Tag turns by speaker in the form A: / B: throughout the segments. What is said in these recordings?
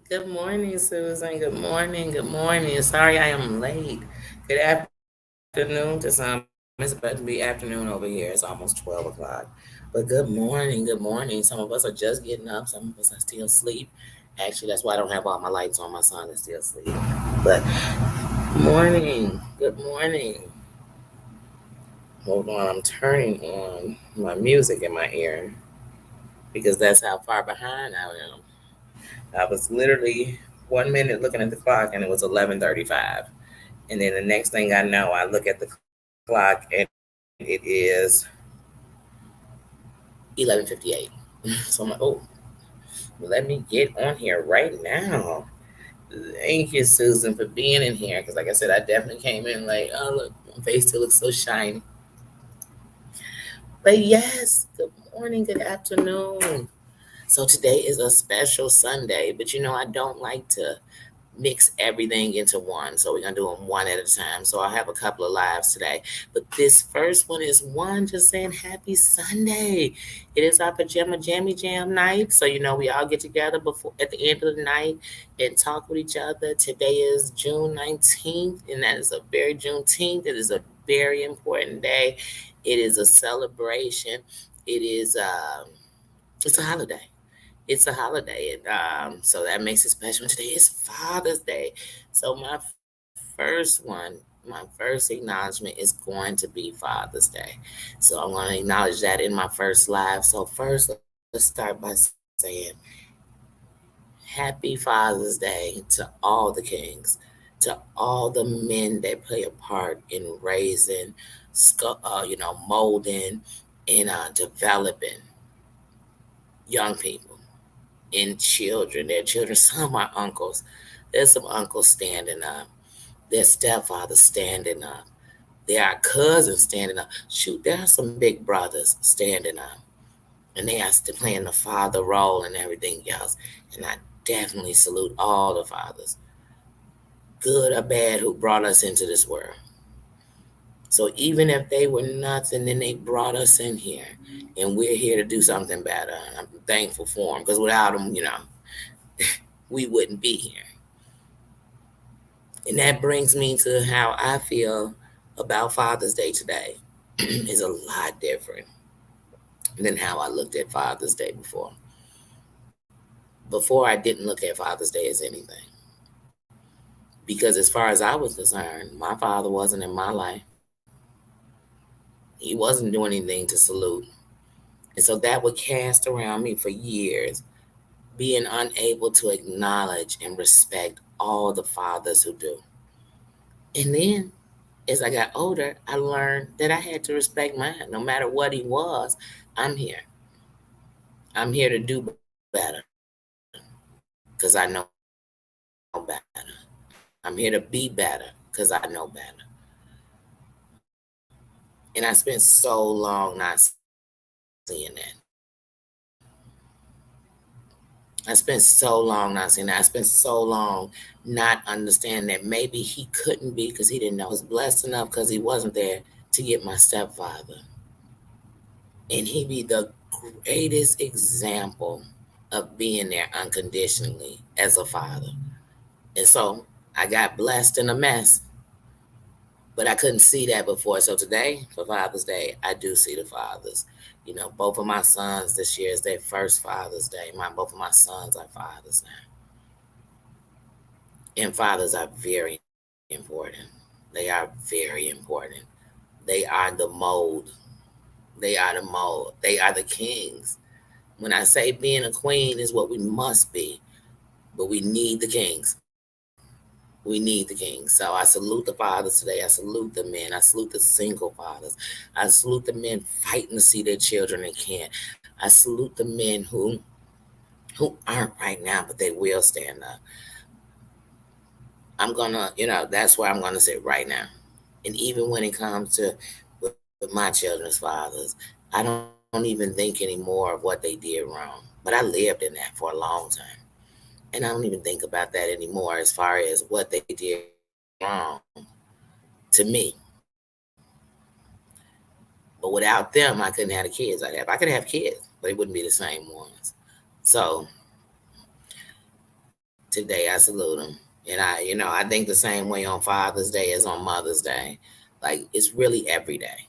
A: Good morning, Susan. Good morning. Good morning. Sorry I am late. Good afternoon to some. It's about to be afternoon over here. It's almost 12 o'clock. But good morning. Good morning. Some of us are just getting up. Some of us are still asleep. Actually, that's why I don't have all my lights on. My son is still asleep. But morning. Good morning. Hold on. I'm turning on my music in my ear because that's how far behind I am. I was literally 1 minute looking at the clock and it was 11:35. And then the next thing I know, I look at the clock and it is 11:58. So I'm like, oh, let me get on here right now. Thank you, Susan, for being in here. Because, like I said, I definitely came in like, oh, look, my face still looks so shiny. But yes, good morning, good afternoon. So today is a special Sunday, but I don't like to mix everything into one. So we're gonna do them one at a time. So I have a couple of lives today. But this first one is one just saying happy Sunday. It is our pajama jammy jam night. So we all get together before at the end of the night and talk with each other. Today is June 19th, and that is a very Juneteenth. It is a very important day. It is a celebration. It is it's a holiday. It's a holiday, and so that makes it special. Today is Father's Day, so my first acknowledgement is going to be Father's Day. So I'm going to acknowledge that in my first live. So first, let's start by saying Happy Father's Day to all the kings, to all the men that play a part in raising, molding, and developing young people and children. Their children, some of my uncles, there's some uncles standing up. Their stepfather standing up. There are cousins standing up. Shoot, there are some big brothers standing up. And they are still playing the father role and everything else. And I definitely salute all the fathers, good or bad, who brought us into this world. So even if they were nothing, then they brought us in here. And we're here to do something better. I'm thankful for them because without them, we wouldn't be here. And that brings me to how I feel about Father's Day today is a lot different than how I looked at Father's Day before. Before, I didn't look at Father's Day as anything. Because as far as I was concerned, my father wasn't in my life. He wasn't doing anything to salute. And so that would cast around me for years, being unable to acknowledge and respect all the fathers who do. And then as I got older, I learned that I had to respect mine. No matter what he was, I'm here. I'm here to do better because I know better. I'm here to be better because I know better. And I spent so long not seeing that. I spent so long not seeing that. I spent so long not understanding that maybe he couldn't be because he didn't know. I was blessed enough because he wasn't there to get my stepfather. And he be the greatest example of being there unconditionally as a father. And so I got blessed in a mess, but I couldn't see that before. So today, for Father's Day, I do see the fathers. Both of my sons this year is their first Father's Day. Both of my sons are fathers now. And fathers are very important. They are very important. They are the mold. They are the mold. They are the kings. When I say being a queen is what we must be, but we need the kings. We need the kings. So I salute the fathers today. I salute the men. I salute the single fathers. I salute the men fighting to see their children and can't. I salute the men who aren't right now, but they will stand up. That's where I'm gonna sit right now. And even when it comes to with my children's fathers, I don't even think anymore of what they did wrong. But I lived in that for a long time. And I don't even think about that anymore as far as what they did wrong to me. But without them, I couldn't have the kids I'd have. I could have kids, but it wouldn't be the same ones. So today I salute them. And I think the same way on Father's Day as on Mother's Day. Like it's really every day.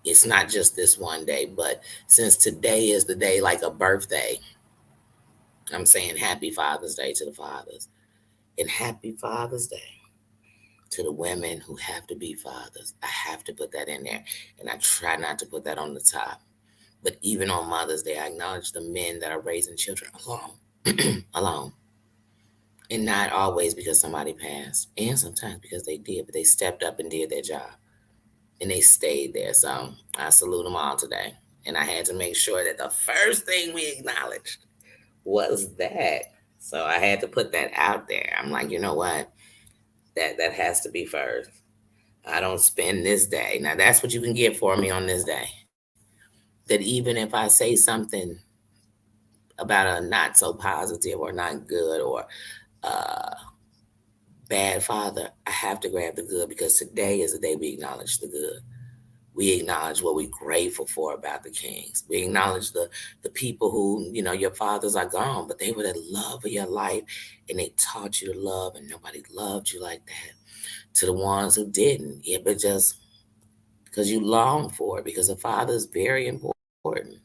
A: It's not just this one day, but since today is the day like a birthday, I'm saying happy Father's Day to the fathers. And happy Father's Day to the women who have to be fathers. I have to put that in there. And I try not to put that on the top. But even on Mother's Day, I acknowledge the men that are raising children alone. Alone. And not always because somebody passed. And sometimes because they did, but they stepped up and did their job. And they stayed there. So I salute them all today. And I had to make sure that the first thing we acknowledged was that. So I had to put that out there. I'm like, you know what? That has to be first. I don't spend this day. Now that's what you can get for me on this day. That even if I say something about a not so positive or not good or uh bad father, I have to grab the good because today is the day we acknowledge the good. We acknowledge what we're grateful for about the kings. We acknowledge the people who, your fathers are gone, but they were the love of your life and they taught you to love and nobody loved you like that. To the ones who didn't, yeah, but just because you long for it, because a father is very important.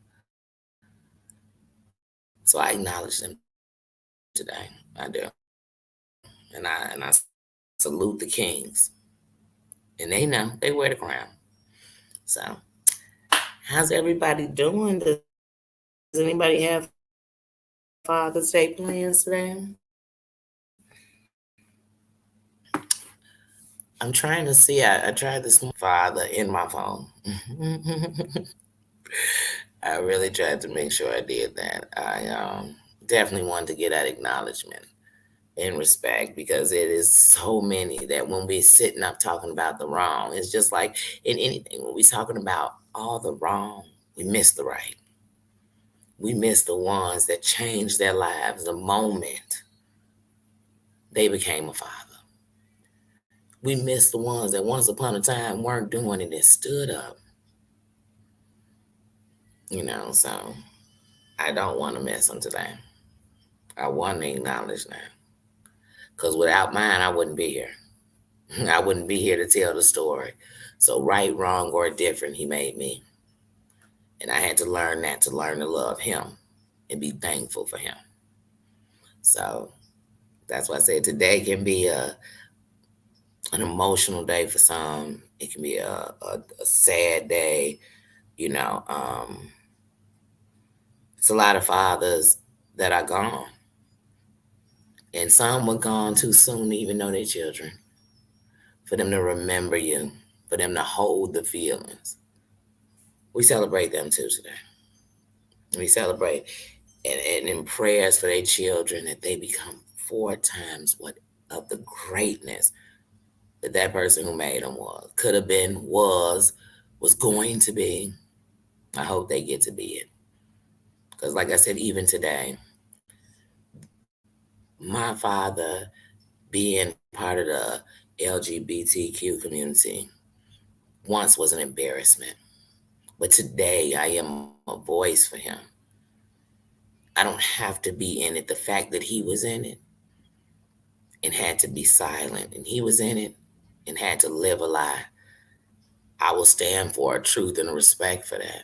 A: So I acknowledge them today. I do. And I salute the kings. And they know they wear the crown. So how's everybody doing? Does anybody have Father's Day plans today? I'm trying to see. I tried this morning father in my phone. I really tried to make sure I did that. I definitely wanted to get that acknowledgement and respect because it is so many that when we're sitting up talking about the wrong, it's just like in anything, when we're talking about all the wrong, we miss the right. We miss the ones that changed their lives the moment they became a father. We miss the ones that once upon a time weren't doing it and stood up, so I don't want to miss them today. I want to acknowledge that. Because without mine, I wouldn't be here. I wouldn't be here to tell the story. So, right, wrong, or different, he made me. And I had to learn that to learn to love him and be thankful for him. So, that's why I said today can be an emotional day for some. It can be a sad day. You know, it's a lot of fathers that are gone. And some were gone too soon to even know their children. For them to remember you, for them to hold the feelings. We celebrate them too today. We celebrate and in prayers for their children that they become four times what of the greatness that that person who made them was, could have been, was going to be. I hope they get to be it. Because, like I said, even today, my father being part of the LGBTQ community once was an embarrassment. But today, I am a voice for him. I don't have to be in it. The fact that he was in it and had to be silent, and he was in it and had to live a lie, I will stand for a truth and a respect for that.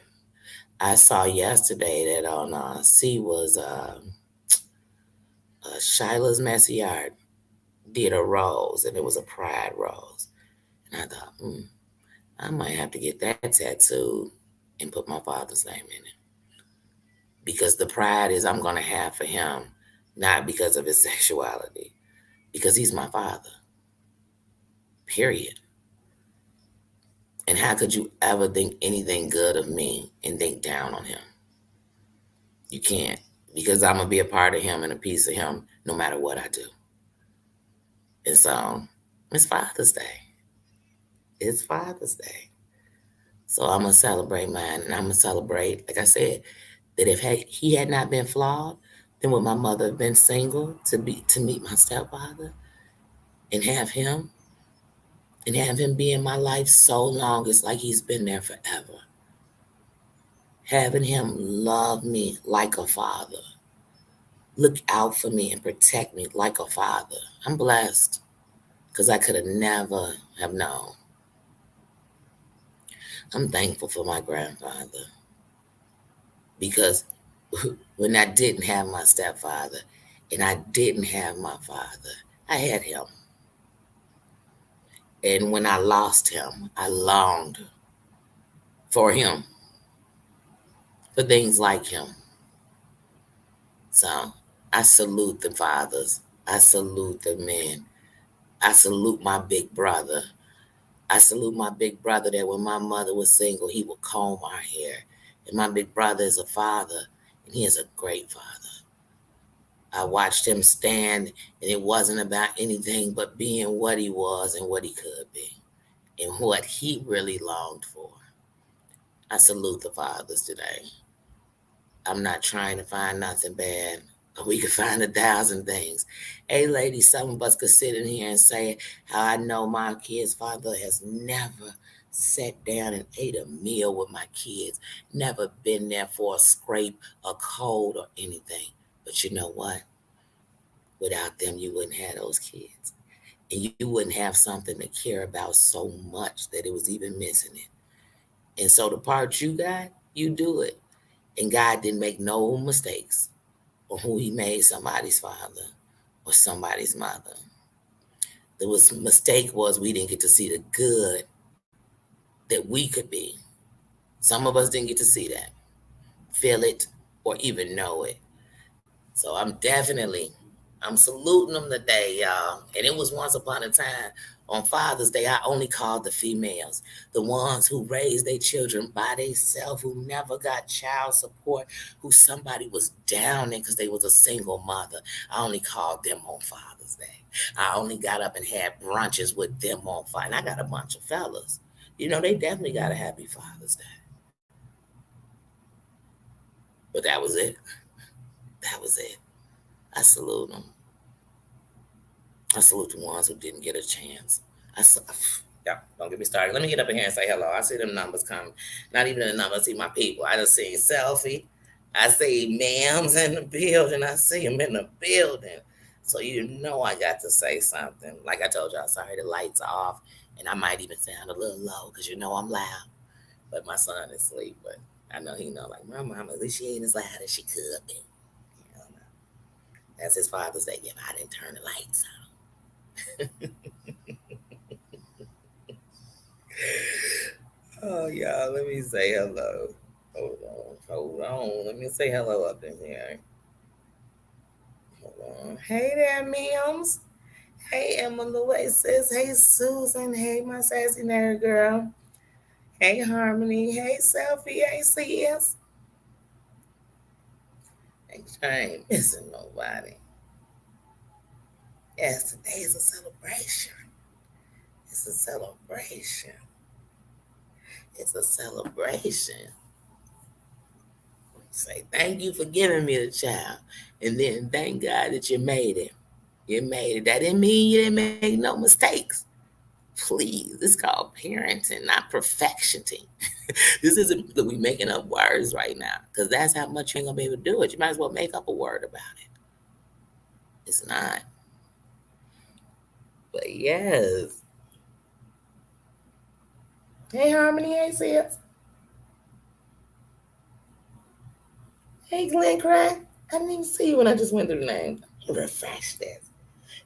A: I saw yesterday that on C was Shila's Messy Yard did a rose, and it was a pride rose. And I thought, I might have to get that tattooed and put my father's name in it. Because the pride is I'm going to have for him, not because of his sexuality, because he's my father, period. And how could you ever think anything good of me and think down on him? You can't, because I'm going to be a part of him and a piece of him no matter what I do. And so it's Father's Day. It's Father's Day. So I'm going to celebrate mine. And I'm going to celebrate, like I said, that if he had not been flawed, then would my mother have been single to meet my stepfather and have him be in my life so long? It's like he's been there forever. Having him love me like a father look out for me and protect me like a father. I'm blessed because I could have never have known. I'm thankful for my grandfather because when I didn't have my stepfather and I didn't have my father, I had him. And when I lost him, I longed for him, for things like him. So I salute the fathers. I salute the men. I salute my big brother. I salute my big brother that when my mother was single, he would comb our hair. And my big brother is a father, and he is a great father. I watched him stand, and it wasn't about anything but being what he was and what he could be and what he really longed for. I salute the fathers today. I'm not trying to find nothing bad. We could find 1,000 things. Hey, ladies, some of us could sit in here and say how I know my kid's father has never sat down and ate a meal with my kids, never been there for a scrape, a cold, or anything. But you know what? Without them, you wouldn't have those kids. And you wouldn't have something to care about so much that it was even missing it. And so the part you got, you do it. And God didn't make no mistakes on who he made somebody's father or somebody's mother. The mistake was we didn't get to see the good that we could be. Some of us didn't get to see that, feel it, or even know it. So I'm saluting them today, y'all. And it was once upon a time on Father's Day, I only called the females, the ones who raised their children by themselves, who never got child support, who somebody was down in because they was a single mother. I only called them on Father's Day. I only got up and had brunches with them on Friday. And I got a bunch of fellas. They definitely got a happy Father's Day. But that was it. That was it. I salute them. I salute the ones who didn't get a chance. I saw, yeah, don't get me started. Let me get up in here and say hello. I see them numbers come. Not even the numbers. I see my people. I just see Selfie. I see ma'ams in the building. I see them in the building. So I got to say something. Like I told y'all, sorry the lights are off. And I might even sound a little low because I'm loud. But my son is asleep. But I know he know, like, my mama, at least she ain't as loud as she could be. That's his Father's Day gift. I didn't turn the lights on. Oh, y'all, let me say hello. Hold on. Let me say hello up in here. Hold on. Hey there, Mims. Hey, Emma Louise. Hey, Susan. Hey, my sassy nerd girl. Hey, Harmony. Hey, Selfie. Hey, CS. Hey, I ain't missing nobody. Yes, today is a celebration. It's a celebration. It's a celebration. Say thank you for giving me the child. And then thank God that you made it. You made it. That didn't mean you didn't make no mistakes. Please, it's called parenting, not perfectioning. This isn't that we making up words right now, because that's how much you ain't gonna be able to do it. You might as well make up a word about it. It's not. But yes. Hey Harmony, hey sis. Hey Glenn Craig. I didn't even see you when I just went through the name. Refresh this.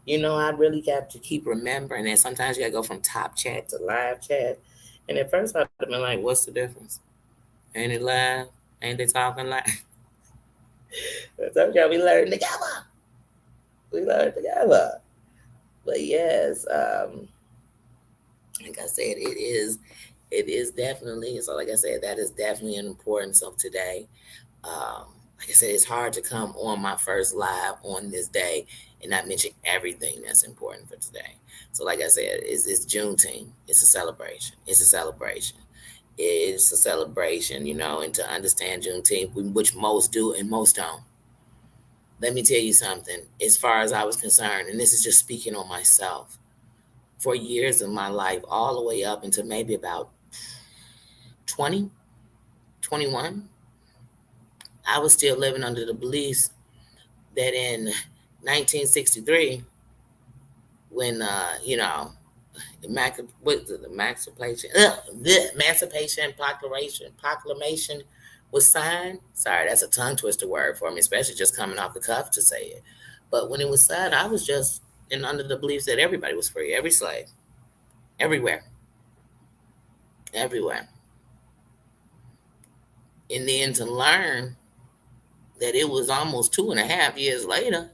A: I really got to keep remembering that sometimes you gotta go from top chat to live chat. And at first I'd have been like, what's the difference? Ain't it live? Ain't they talking live? I told y'all we learn together. We learn together. But yes, like I said, it is definitely, so like I said, that is definitely an importance of today. Like I said, it's hard to come on my first live on this day and not mention everything that's important for today. So, like I said, it's Juneteenth. It's a celebration. It's a celebration. It's a celebration, and to understand Juneteenth, which most do and most don't. Let me tell you something. As far as I was concerned, and this is just speaking on myself, for years of my life, all the way up until maybe about 20, 21, I was still living under the beliefs that in 1963, when the Emancipation Proclamation was signed. Sorry, that's a tongue twister word for me, especially just coming off the cuff to say it. But when it was signed, I was just in under the beliefs that everybody was free, every slave, everywhere, everywhere. And then to learn that it was almost 2.5 years later,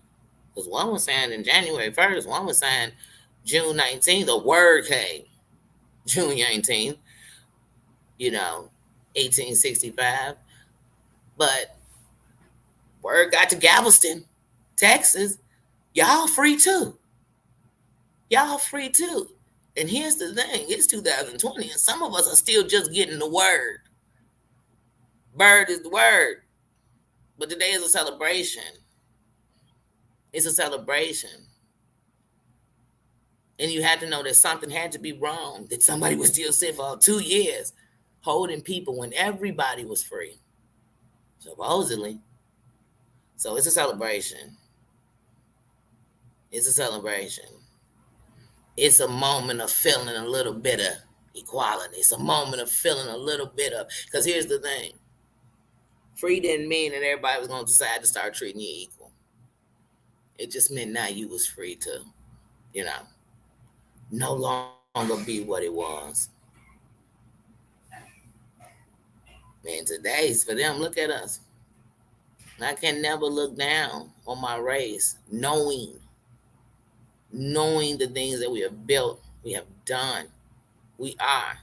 A: because one was signed in January 1st, one was signed June 19th. The word came June 19th, you know, 1865. But word got to Galveston, Texas. Y'all free too. Y'all free too. And here's the thing, it's 2020, and some of us are still just getting the word. Bird is the word. But today is a celebration. It's a celebration. And you had to know that something had to be wrong, that somebody was still sitting for 2 years holding people when everybody was free. Supposedly. So it's a celebration. It's a celebration. It's a moment of feeling a little bit of equality. It's a moment of feeling a little bit of, because here's the thing. Free didn't mean that everybody was going to decide to start treating you equal. It just meant now you was free to, you know, no longer be what it was. Man, today's for them, look at us. I can never look down on my race, knowing the things that we have built, we have done, we are,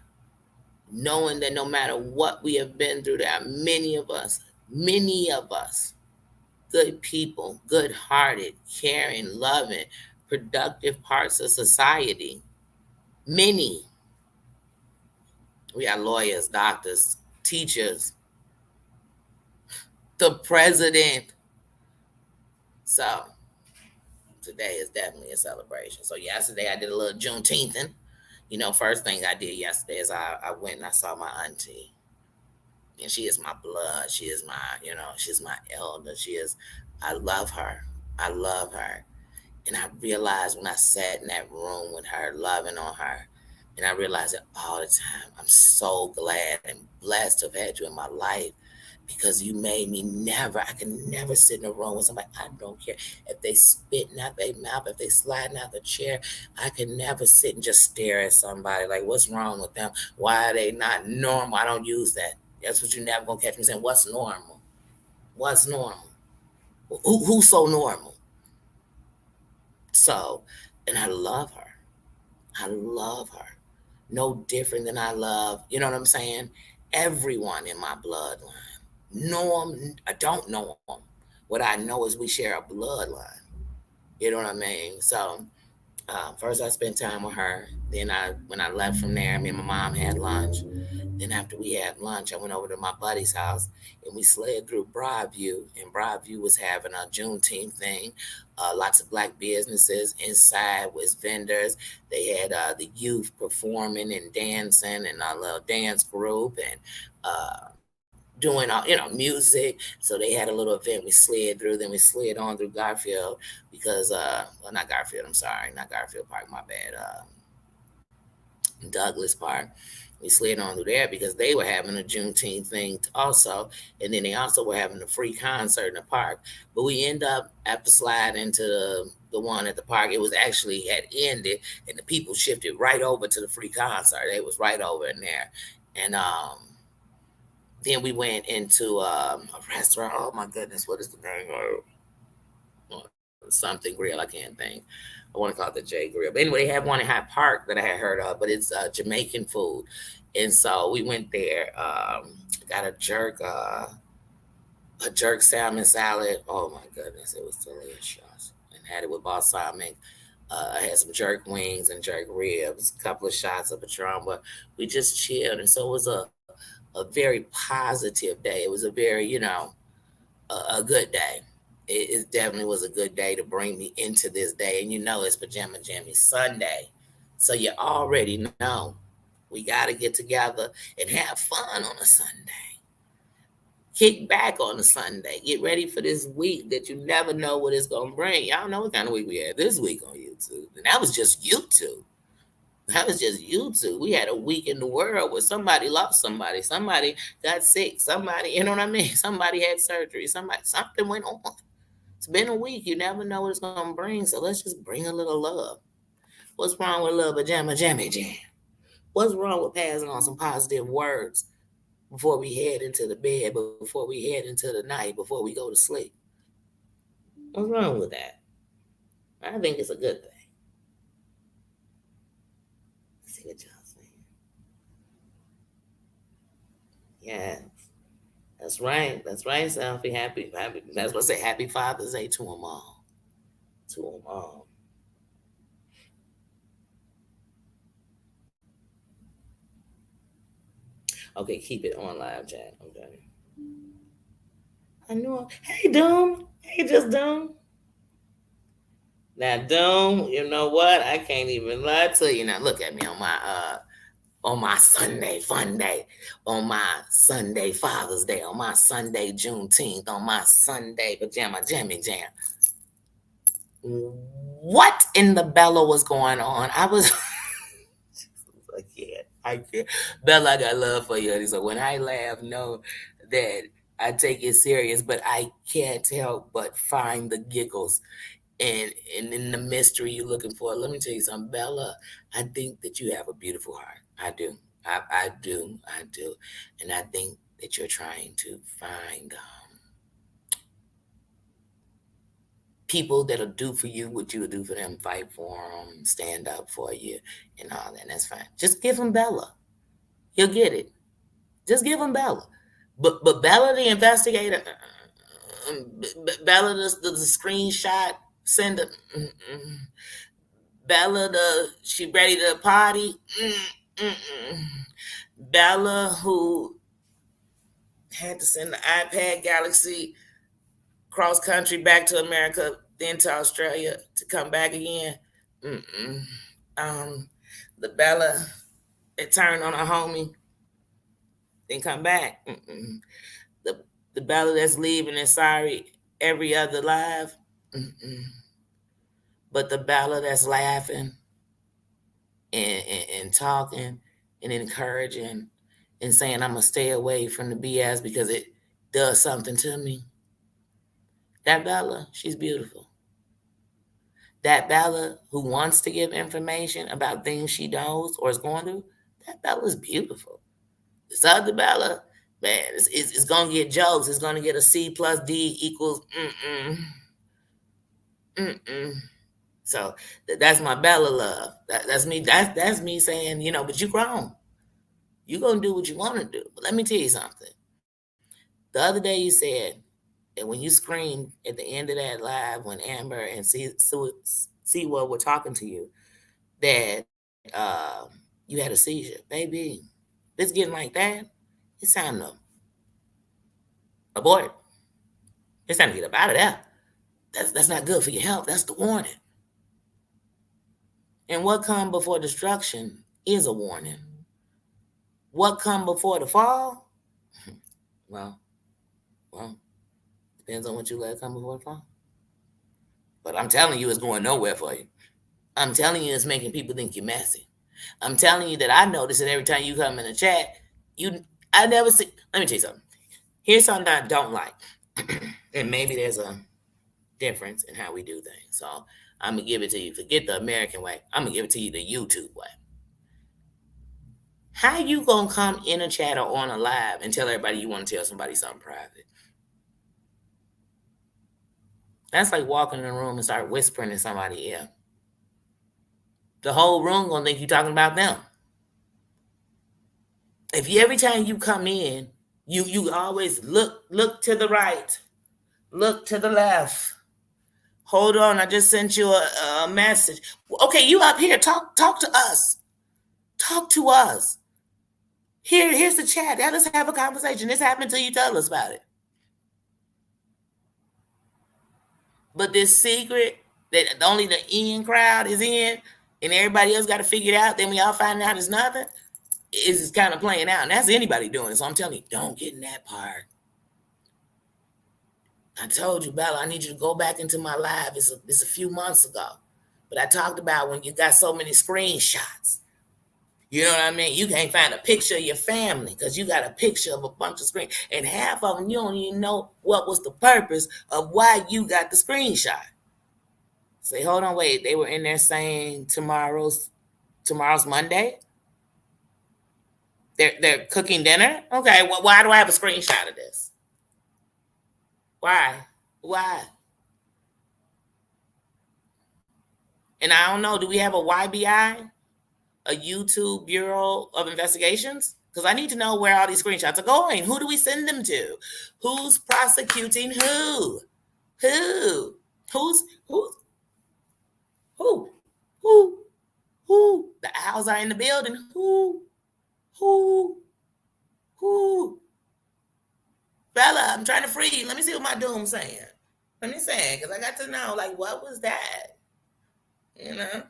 A: knowing that no matter what we have been through, there are many of us, good people, good hearted, caring, loving, productive parts of society. Many. We are lawyers, doctors, teachers, the president. So today is definitely a celebration. So yesterday I did a little Juneteenth. First thing I did yesterday is I went and I saw my auntie. And she is my blood. She is she's my elder. I love her. I love her. And I realized when I sat in that room with her, loving on her, and I realized it all the time. I'm so glad and blessed to have had you in my life because you made me I can never sit in a room with somebody. I don't care if they spitting out their mouth, if they sliding out the chair. I can never sit and just stare at somebody like, what's wrong with them? Why are they not normal? I don't use that. That's what you never gonna catch me saying. What's normal? What's normal? Who's so normal? So, and I love her. I love her. No different than I love, you know what I'm saying? Everyone in my bloodline. Know them, I don't know them. What I know is we share a bloodline. You know what I mean? So, first I spent time with her. Then when I left from there, me and my mom had lunch. Then after we had lunch, I went over to my buddy's house and we slid through Broadview. And Broadview was having a Juneteenth thing. Lots of black businesses inside was vendors. They had the youth performing and dancing and a little dance group and doing music. So they had a little event. We slid through. Then we slid on through Garfield because not Garfield. I'm sorry, not Garfield Park. My bad. Douglas Park. We slid on through there because they were having a Juneteenth thing also, and then they also were having a free concert in the park. But we end up after sliding into the one at the park. It was actually had ended, and the people shifted right over to the free concert. It was right over in there, and then we went into a restaurant. Oh my goodness, what is the name? Something grill. I can't think. I want to call it the J Grill. But anyway, they have one in Hyde Park that I had heard of, but it's Jamaican food. And so we went there, got a jerk salmon salad. Oh my goodness, it was delicious. And had it with balsamic. I had some jerk wings and jerk ribs, a couple of shots of Patron, but we just chilled. And so it was a very positive day. It was a very, a good day. It definitely was a good day to bring me into this day. And it's Pajama Jammy Sunday. So you already know we got to get together and have fun on a Sunday. Kick back on a Sunday. Get ready for this week that you never know what it's gonna bring. Y'all know what kind of week we had this week on YouTube. And that was just YouTube. That was just YouTube. We had a week in the world where somebody lost somebody. Somebody got sick. Somebody, you know what I mean? Somebody had surgery. Something went on. It's been a week. You never know what it's gonna bring. So let's just bring a little love. What's wrong with love? A jammy jam. What's wrong with passing on some positive words before we head into the bed, before we head into the night, before we go to sleep? What's wrong with that? I think it's a good thing. Let's see what y'all saying. Yeah, that's right. That's right, Selfie. Happy. That's what I say. Happy Father's Day to them all. To them all. Okay, keep it on live chat. Okay. I know. Hey, Doom. Hey, just Doom. Now, Doom, you know what? I can't even lie to you. Now, look at me on my Sunday fun day, on my Sunday Father's Day, on my Sunday Juneteenth, on my Sunday pajama jammy jam. What in the Bella was going on? I was I can't. Bella, I got love for you. So when I laugh, know that I take it serious, but I can't help but find the giggles and in the mystery you're looking for. Let me tell you something, Bella. I think that you have a beautiful heart. I do. I do. I do. And I think that you're trying to find people that'll do for you what you would do for them, fight for them, stand up for you, and all that. And that's fine. Just give them Bella. You'll get it. Just give them Bella. But Bella the investigator, Bella the screenshot sender, Bella the she ready to party, Bella who had to send the iPad Galaxy cross country back to America, then to Australia to come back again. Mm-mm. The Bella that turned on her homie, then come back. Mm-mm. The Bella that's leaving and sorry every other live. Mm-mm. But the Bella that's laughing and talking and encouraging and saying, I'm going to stay away from the BS because it does something to me. That Bella, she's beautiful. That Bella who wants to give information about things she knows or is going through, that Bella's beautiful. This other Bella, man, it's going to get jokes. It's going to get a C plus D equals So that's my Bella love. That's me. That's me saying, but you grown. You gonna do what you want to do. But let me tell you something. The other day you said that when you screamed at the end of that live when Amber and Seawell were talking to you, that you had a seizure, baby. It's getting like that. It's time to abort. It's time to get up out of there. That's not good for your health. That's the warning. And what come before destruction is a warning. What come before the fall? Well, depends on what you let come before the fall. But I'm telling you, it's going nowhere for you. I'm telling you, it's making people think you're messy. I'm telling you that I notice that every time you come in the chat, I never see. Let me tell you something. Here's something I don't like, and maybe there's a difference in how we do things. So I'm gonna give it to you. Forget the American way. I'm gonna give it to you the YouTube way. How you gonna come in a chat or on a live and tell everybody you want to tell somebody something private? That's like walking in a room and start whispering in somebody's ear. The whole room gonna think you talking about them. If you every time you come in, you always look to the right, look to the left. Hold on, I just sent you a message. Okay, you up here, talk to us. Talk to us. Here's the chat. Let us have a conversation. This happened till you tell us about it. But this secret that only the in crowd is in and everybody else got to figure it out, then we all find out it's nothing, is kind of playing out. And that's anybody doing it. So I'm telling you, don't get in that part. I told you, Bella, I need you to go back into my live. It's a few months ago. But I talked about when you got so many screenshots. You know what I mean? You can't find a picture of your family because you got a picture of a bunch of screens. And half of them, you don't even know what was the purpose of why you got the screenshot. Say, hold on, wait. They were in there saying tomorrow's Monday. They're cooking dinner. Okay, well, why do I have a screenshot of this? Why? Why? And I don't know. Do we have a YBI, a YouTube Bureau of Investigations? Because I need to know where all these screenshots are going. Who do we send them to? Who's prosecuting who? Who? Who's who? Who? Who? Who? The owls are in the building. Who? Who? Who? Bella, I'm trying to free you. Let me see what my doom's saying. Let me say it, because I got to know, like, what was that? You know?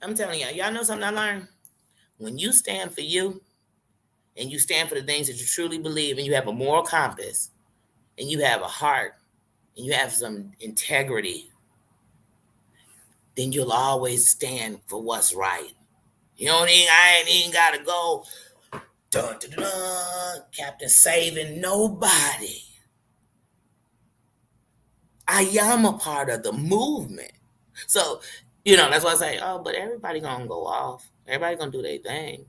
A: I'm telling y'all know something I learned? When you stand for you and you stand for the things that you truly believe and you have a moral compass and you have a heart and you have some integrity, then you'll always stand for what's right. I ain't even got to go, dun, dun, dun, dun, Captain Saving nobody. I am a part of the movement. So, that's why I say, oh, but everybody gonna go off. Everybody gonna do their thing.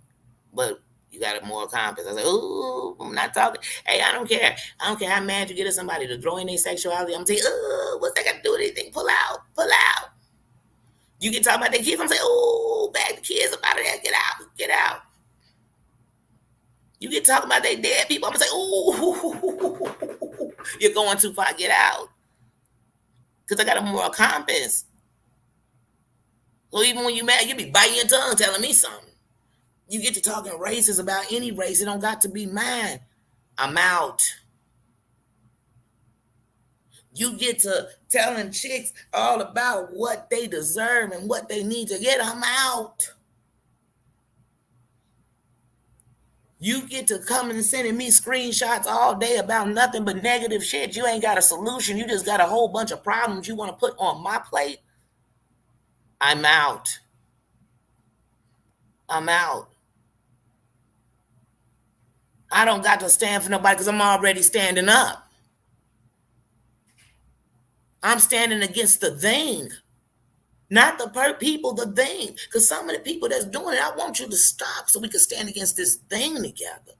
A: But you got a moral compass. I say, ooh, I'm not talking. Hey, I don't care. I don't care how mad you get at somebody to throw in their sexuality. I'm telling you, ooh, what's that got to do with anything? Pull out, pull out. You get talking about their kids. I'm saying, ooh, bag the kids up out of there. Get out, get out. You get talking about their dead people. I'm gonna say, ooh, you're going too far. Get out. Because I got a moral compass. So even when you mad, you be biting your tongue telling me something. You get to talking races about any race. It don't got to be mine. I'm out. You get to telling chicks all about what they deserve and what they need to get. I'm out. You get to coming and sending me screenshots all day about nothing but negative shit. You ain't got a solution. You just got a whole bunch of problems you want to put on my plate. I'm out. I'm out. I don't got to stand for nobody because I'm already standing up. I'm standing against the thing, not the people, the thing. Because some of the people that's doing it, I want you to stop so we can stand against this thing together.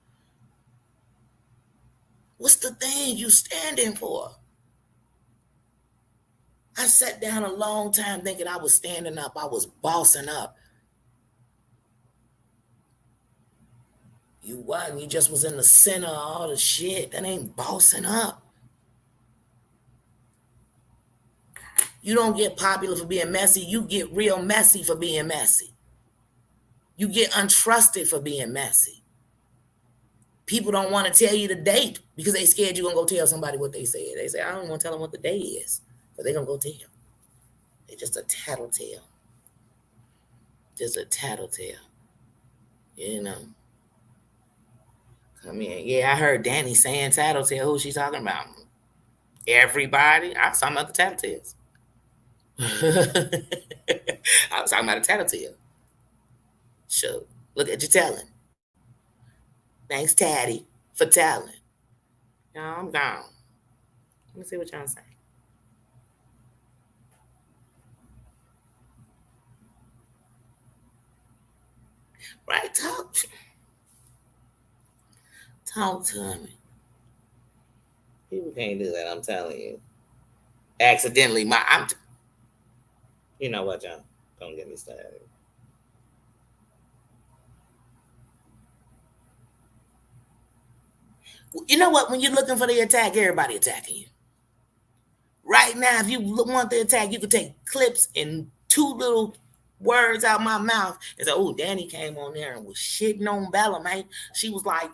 A: What's the thing you standing for? I sat down a long time thinking I was standing up. I was bossing up. You wasn't. You just was in the center of all the shit. That ain't bossing up. You don't get popular for being messy. You get real messy for being messy. You get untrusted for being messy. People don't want to tell you the date because they scared you're going to go tell somebody what they said. They say, I don't want to tell them what the day is, but they're going to go tell. They're just a tattletale. Just a tattletale. Come in. Yeah, I heard Danny saying tattletale. Who's she talking about? Everybody. I was talking about the tattletales. I was talking about a tattletale. Sure. Look at you telling. Thanks, Taddy, for telling. No, I'm gone. Let me see what y'all say. Right, talk to me. People can't do that. I'm telling you. Accidentally, you know what, John? Don't get me started. You know what? When you're looking for the attack, everybody attacking you. Right now, if you want the attack, you could take clips and two little words out my mouth and say, oh, Danny came on there and was shitting on Bella, man. She was like,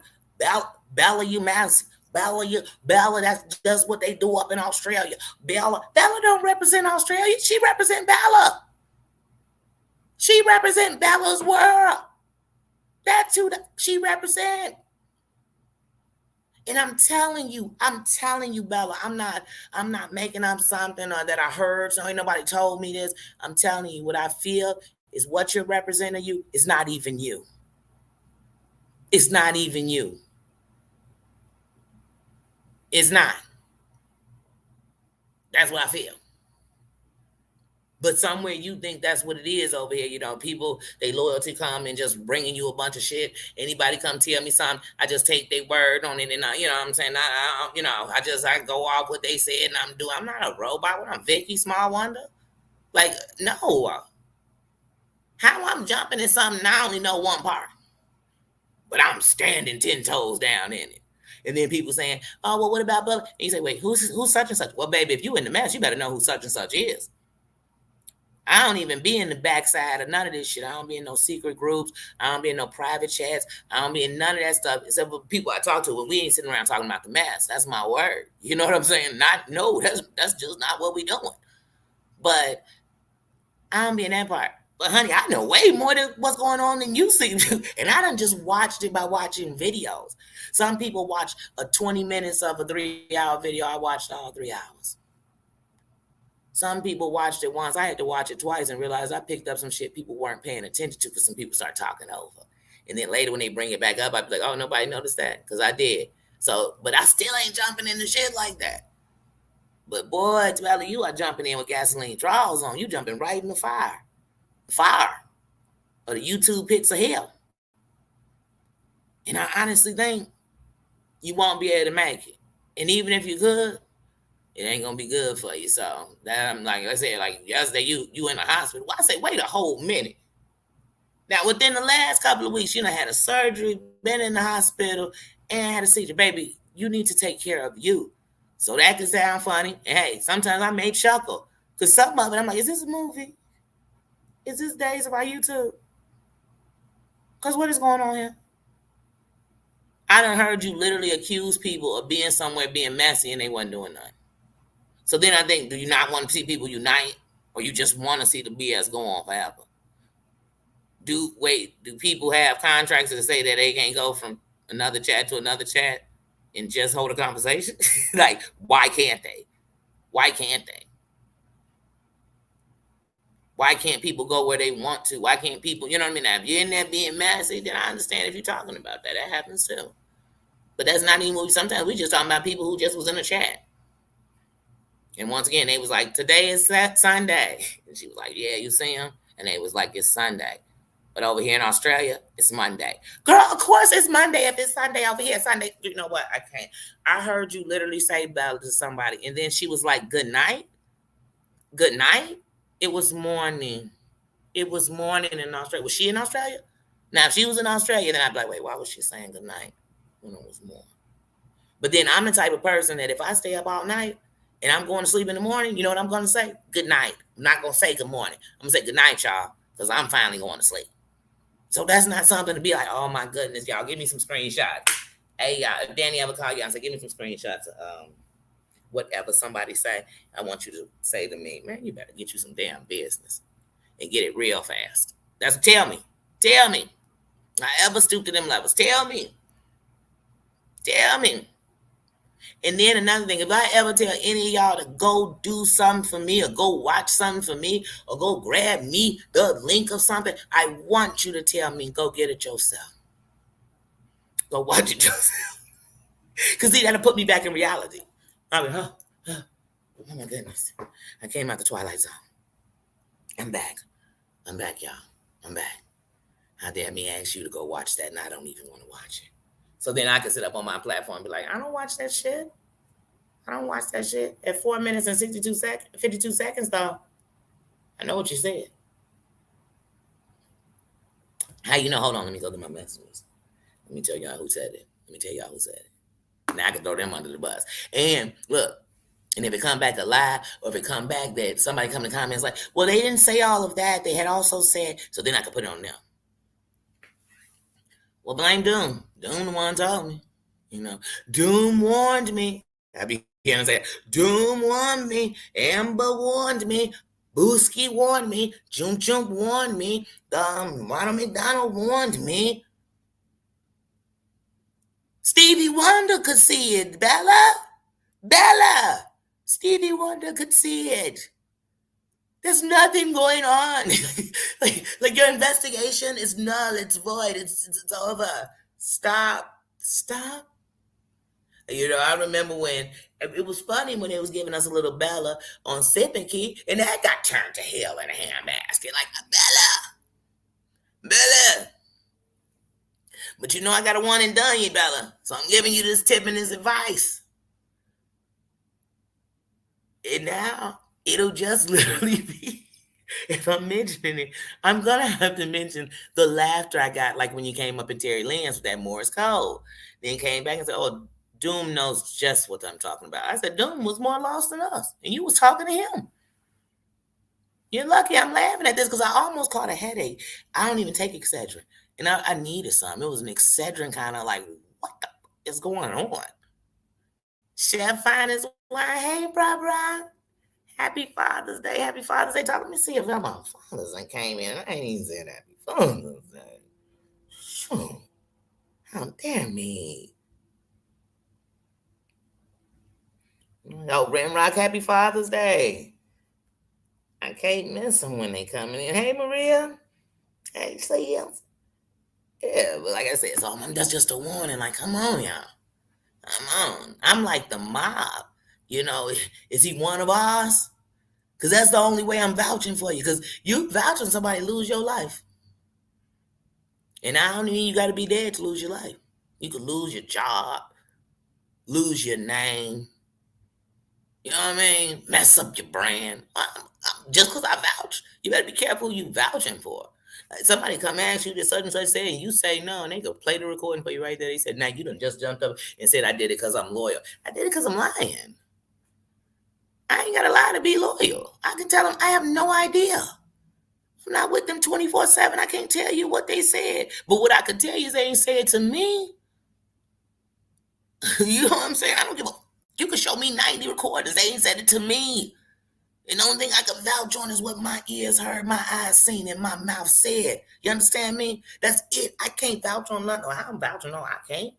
A: Bella, you messy. Bella, that's just what they do up in Australia. Bella don't represent Australia. She represent Bella. She represent Bella's world. That's who she represent. And I'm telling you, Bella, I'm not making up something or that I heard. So ain't nobody told me this. I'm telling you, what I feel is what you're representing you is not even you. It's not even you. It's not. That's what I feel. But somewhere you think that's what it is over here. People, they loyalty come and just bringing you a bunch of shit. Anybody come tell me something, I just take their word on it, and what I'm saying, I go off what they said, and I'm not a robot. What, I'm Vicky Small Wonder? Like, no. How I'm jumping in something, I only know one part, but I'm standing 10 toes down in it. And then people saying, oh, well, what about Bubba? And you say, wait, who's such and such? Well, baby, if you in the mess, you better know who such and such is. I don't even be in the backside of none of this shit. I don't be in no secret groups. I don't be in no private chats. I don't be in none of that stuff, except for people I talk to when we ain't sitting around talking about the mess. That's my word. You know what I'm saying? That's just not what we doing. But I don't be in that part. But honey, I know way more than what's going on than you see. And I done just watched it by watching videos. Some people watch a 20 minutes of a 3-hour video. I watched all 3 hours. Some people watched it once. I had to watch it twice and realize I picked up some shit people weren't paying attention to because some people start talking over. And then later when they bring it back up, I'd be like, oh, nobody noticed that because I did. So, but I still ain't jumping into shit like that. But boy, Twelly, you are jumping in with gasoline draws on. You jumping right in the fire. Or the YouTube pits of hell. And I honestly think you won't be able to make it. And even if you could, it ain't gonna be good for you. So that I'm like I said, like yesterday, you in the hospital. Well, I say, wait a whole minute. Now within the last couple of weeks, had a surgery, been in the hospital, and had a seizure. Baby, you need to take care of you. So that can sound funny. And hey, sometimes I may chuckle. Because some of it, I'm like, is this a movie? Is this days of our YouTube? Because what is going on here? I done heard you literally accuse people of being somewhere being messy and they wasn't doing nothing. So then I think, do you not want to see people unite? Or you just want to see the BS go on forever? Do people have contracts that say that they can't go from another chat to another chat and just hold a conversation? Like, why can't they? Why can't they? Why can't people go where they want to? Why can't people, you know what I mean? Now, if you're in there being messy, then I understand if you're talking about that. That happens too. But that's not even what sometimes we just talking about people who just was in a chat. And once again, they was like, today is Sunday. And she was like, yeah, you see him? And they was like, it's Sunday. But over here in Australia, it's Monday. Girl, of course it's Monday. If it's Sunday over here, Sunday. You know what? I can't. I heard you literally say Bella to somebody. And then she was like, good night. Good night. It was morning. It was morning in Australia. Was she in Australia? Now, if she was in Australia, then I'd be like, wait, why was she saying good night when it was morning? But then I'm the type of person that if I stay up all night, and I'm going to sleep in the morning, you know what I'm going to say? Good night. I'm not going to say good morning. I'm going to say good night, y'all, because I'm finally going to sleep. So that's not something to be like, oh, my goodness, y'all, give me some screenshots. Hey, y'all, if Danny ever call you and say, give me some screenshots of whatever somebody say, I want you to say to me, man, you better get you some damn business and get it real fast. Tell me. I ever stoop to them levels. Tell me. And then another thing, if I ever tell any of y'all to go do something for me or go watch something for me or go grab me the link of something, I want you to tell me, go get it yourself. Go watch it yourself. Because see, that'll put me back in reality. I mean, oh my goodness. I came out the Twilight Zone. I'm back, y'all. I'm back. How dare me ask you to go watch that and I don't even want to watch it. So then I can sit up on my platform and be like, I don't watch that shit. At 4 minutes and 52 seconds, though. I know what you said. How you know? Hold on, let me go to my messages. Let me tell y'all who said it. Now I can throw them under the bus. And look, and if it come back a lie, or if it come back that somebody come in the comments like, well, they didn't say all of that. They had also said, so then I can put it on them. Well, blame Doom. Doom the one told me. You know, Doom warned me. I be hearing him say, Doom warned me. Amber warned me. Booski warned me. Jump Jump warned me. Ronald McDonald warned me. Stevie Wonder could see it. Bella. Bella. Stevie Wonder could see it. There's nothing going on. like your investigation is null. It's void. It's over. Stop. Stop. I remember when it was funny when they was giving us a little Bella on Sipping Key, and that got turned to hell in a handbasket. Like, Bella. But I got a one and done you, Bella. So I'm giving you this tip and this advice. And now it'll just literally be, if I'm mentioning it, I'm gonna have to mention the laughter I got, like when you came up in Terry Lynn's with that Morse code. Then came back and said, "Oh, Doom knows just what I'm talking about." I said, "Doom was more lost than us, and you was talking to him." You're lucky I'm laughing at this because I almost caught a headache. I don't even take Excedrin, and I needed some. It was an Excedrin kind of like, what the is going on? Chef Fine is wine. Hey, bro. Happy Father's Day. Happy Father's Day. Let me see if I'm on Father's Day came in. I ain't even said Happy Father's Day. Shoot. How dare me? Oh, Ramrock, Happy Father's Day. I can't miss them when they coming in. Hey, Maria. Hey, Sis. Yeah, but like I said, so that's just a warning. Like, come on, y'all. Come on. I'm like the mob. Is he one of us? Because that's the only way I'm vouching for you. Because you vouching somebody lose your life. And I don't mean you got to be dead to lose your life. You could lose your job, lose your name. You know what I mean? Mess up your brand. Just because I vouch. You better be careful who you vouching for. Like somebody come ask you this such and such say, and you say no, and they could play the recording for you right there. They said, "Now you done just jumped up and said I did it because I'm loyal." I did it because I'm lying. I ain't got to lie to be loyal. I can tell them I have no idea. I'm not with them 24/7. I can't tell you what they said. But what I can tell you is they ain't said to me. You know what I'm saying? I don't give a. You can show me 90 recordings. They ain't said it to me. And the only thing I can vouch on is what my ears heard, my eyes seen, and my mouth said. You understand me? That's it. I can't vouch on nothing. I'm vouching. No, I can't.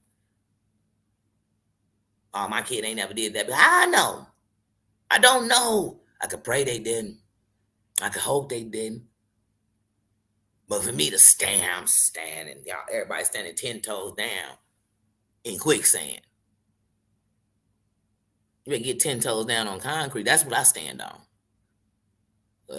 A: Oh, my kid ain't never did that. But I know. I don't know. I could pray they didn't. I could hope they didn't. But for me to stand, I'm standing. Y'all, everybody standing 10 toes down in quicksand. You better get 10 toes down on concrete. That's what I stand on.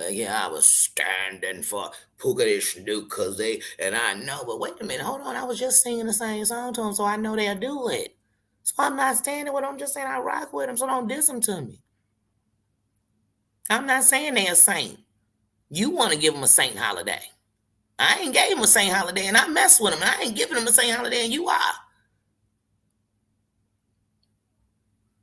A: Yeah, I was standing for Pooka Snook because and I know, but wait a minute, hold on. I was just singing the same song to them, so I know they'll do it. So I'm not standing with them, I'm just saying I rock with them, so don't diss them to me. I'm not saying they're a saint. You want to give them a saint holiday. I ain't gave them a saint holiday, and I mess with them, and I ain't giving them a saint holiday, and you are.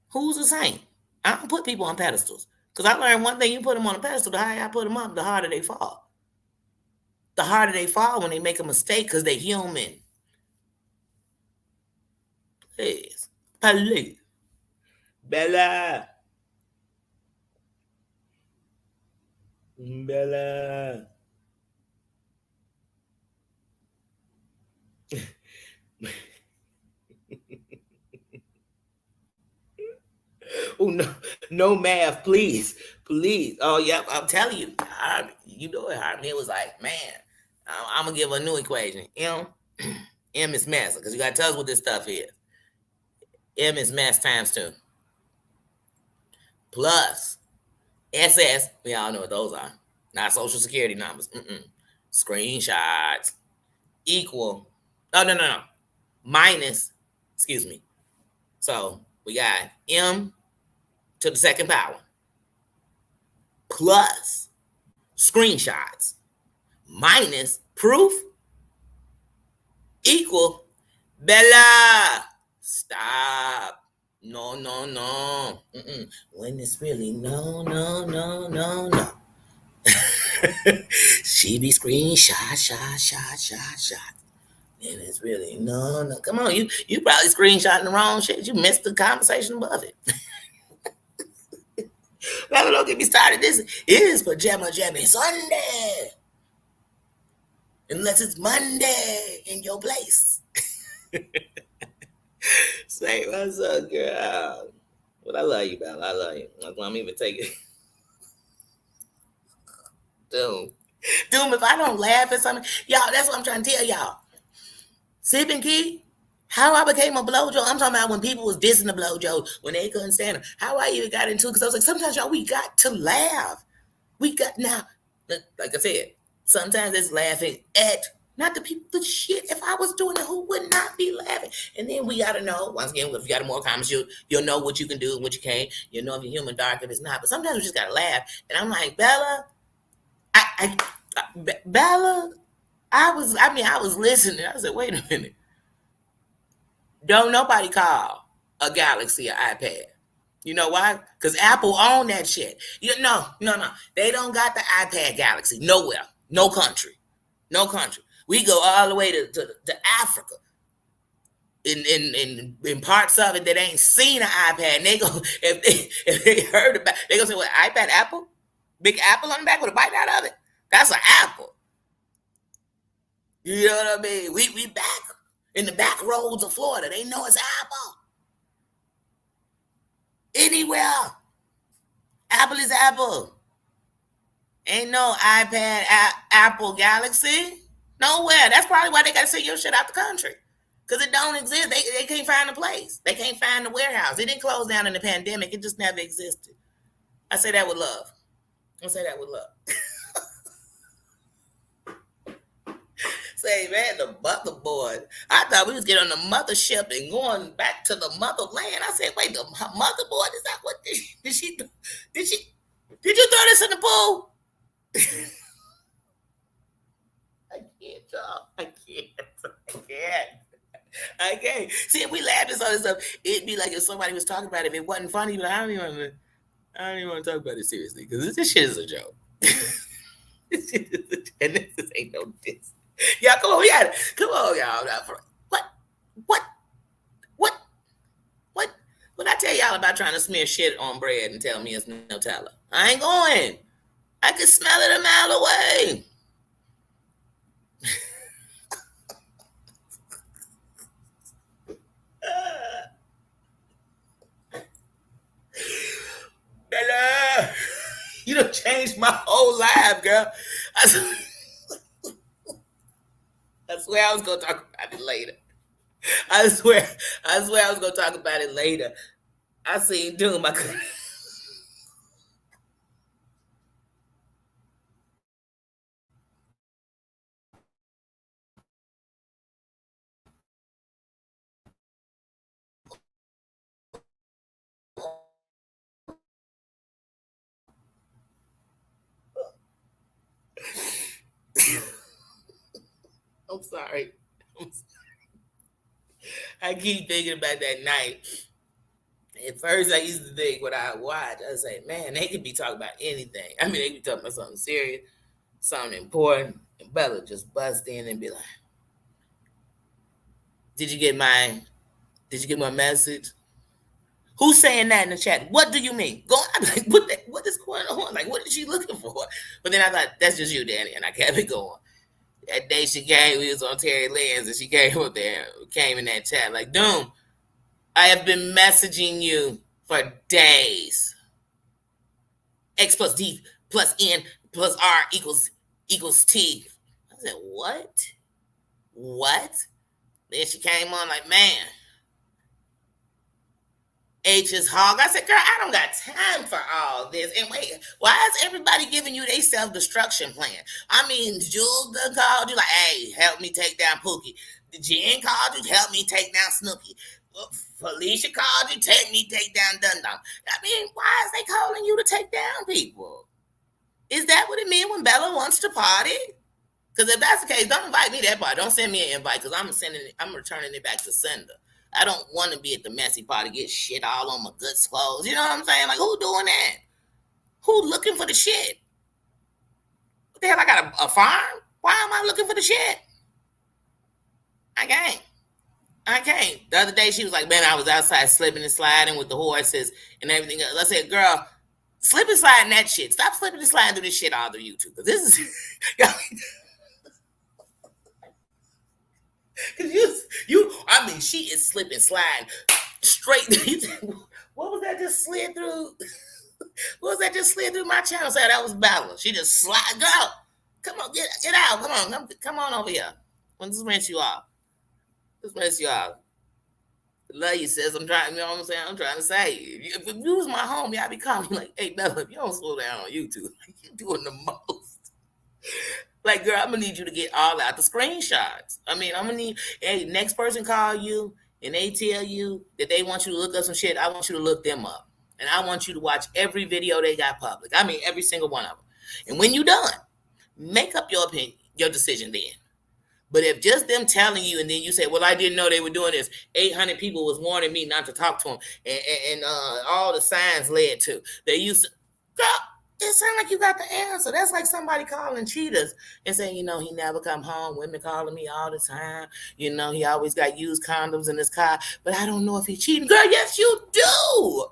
A: Who's a saint? I don't put people on pedestals. Because I learned one thing, you put them on a pedestal, the higher I put them up, the harder they fall. The harder they fall when they make a mistake because they're human. Please. Please. Bella. Bella. Oh, no. No math, please. Please. Oh, yeah, I'm telling you. You know it. It was like, man, I'm going to give a new equation. M is mass. Because you got to tell us what this stuff is. M is mass times 2. Plus SS, we all know what those are. Not social security numbers. Screenshots equal. No. Minus, excuse me. So we got M to the second power plus screenshots minus proof equal Bella. Stop. No. When it's really no. She be screaming shot. And it's really no. Come on, you probably screenshotting the wrong shit. You missed the conversation above it. Well, don't get me started. This is Pajama Jammy Sunday, unless it's Monday in your place. Say what's up, girl. But I love you, Bella. I love you. I'm even taking Doom. Doom, if I don't laugh at something, y'all, that's what I'm trying to tell y'all. Sip and Key, how I became a blowjo. I'm talking about when people was dissing the blowjo, when they couldn't stand them. How I even got into it, because I was like, sometimes, y'all, we got to laugh. We got, now, like I said, sometimes it's laughing at, not the people, the shit. If I was doing it, who would not be laughing? And then we got to know, once again, if you got more comments, you'll know what you can do and what you can't. You'll know if you're human dark, if it's not. But sometimes we just got to laugh. And I'm like, Bella, Bella, I was listening. I said, wait a minute. Don't nobody call a Galaxy an iPad. You know why? Because Apple own that shit. No. They don't got the iPad Galaxy nowhere. No country. No country. We go all the way to Africa. In parts of it that ain't seen an iPad. And they go, if they heard about, they gonna say, what, iPad Apple? Big Apple on the back with a bite out of it? That's an Apple. You know what I mean? We back in the back roads of Florida. They know it's Apple. Anywhere. Apple is Apple. Ain't no iPad Apple Galaxy. Nowhere. That's probably why they got to send your shit out the country. Because it don't exist. They can't find a place. They can't find the warehouse. It didn't close down in the pandemic. It just never existed. I say that with love. I say that with love. Say, man, the motherboard. I thought we was getting on the mothership and going back to the motherland. I said, wait, the motherboard, is that what did you throw this in the pool? I can't, y'all. I can't. See, if we laugh at all this stuff, it'd be like if somebody was talking about it. If it wasn't funny, but I don't even want to talk about it seriously because this shit is a joke. And this ain't no diss. Yeah, come on, we got it. Come on, y'all. What? What? What? What? What I tell y'all about trying to smear shit on bread and tell me it's Nutella? I ain't going. I can smell it a mile away. Bella, you done changed my whole life, girl. I swear I was gonna talk about it later. I swear I was gonna talk about it later. I seen Doom. I couldn't. I'm sorry. I keep thinking about that night. At first, I used to think when I watch, I say, man, they could be talking about anything. I mean, they could be talking about something serious, something important. And Bella just bust in and be like, Did you get my did you get my message? Who's saying that in the chat? What do you mean? Go on, like, what is going on? Like, what is she looking for? But then I thought, that's just you, Danny, and I kept it going. That day she came, we was on Terry Lynn's, and she came up there, came in that chat, like, Doom, I have been messaging you for days. X plus D plus N plus R equals T. I said, what? What? Then she came on like, man, H is hog. I said, girl, I don't got time for all this. And wait, why is everybody giving you their self-destruction plan? I mean, Jules done called you like, hey, help me take down Pookie. Jen called you, help me take down Snooki. Felicia called you, take down Dun Dun. I mean, why is they calling you to take down people? Is that what it means when Bella wants to party? Because if that's the case, don't invite me to that party. Don't send me an invite because I'm returning it back to sender. I don't want to be at the messy party, get shit all on my good clothes. You know what I'm saying? Like, who doing that? Who looking for the shit? What the hell? I got a farm? Why am I looking for the shit? I can't. I can't. The other day she was like, "Man, I was outside slipping and sliding with the horses and everything else." I said, "Girl, slip and sliding that shit. Stop slipping and sliding through this shit all through YouTube. This is because you. I mean, she is slipping, sliding straight. What was that just slid through? What was that just slid through my channel? Say that was Bella. She just slide. Girl, come on, get out. Come on over here. When this rinse you off. This rinse you off. Love you, sis. I'm trying. You know what I'm saying? I'm trying to say. If you was my homie, I'd be calling you like, "Hey, Bella, if you don't slow down on YouTube, you're doing the most." Like, girl, I'm gonna need you to get all out the screenshots. I mean, I'm gonna need. Hey, next person call you and they tell you that they want you to look up some shit. I want you to look them up, and I want you to watch every video they got public. I mean, every single one of them. And when you done, make up your opinion, your decision then. But if just them telling you and then you say, "Well, I didn't know they were doing this," 800 people was warning me not to talk to them, and all the signs led to they used to. Girl, it sounds like you got the answer. That's like somebody calling cheaters and saying, he never come home. Women calling me all the time. He always got used condoms in his car, but I don't know if he cheating. Girl, yes, you do.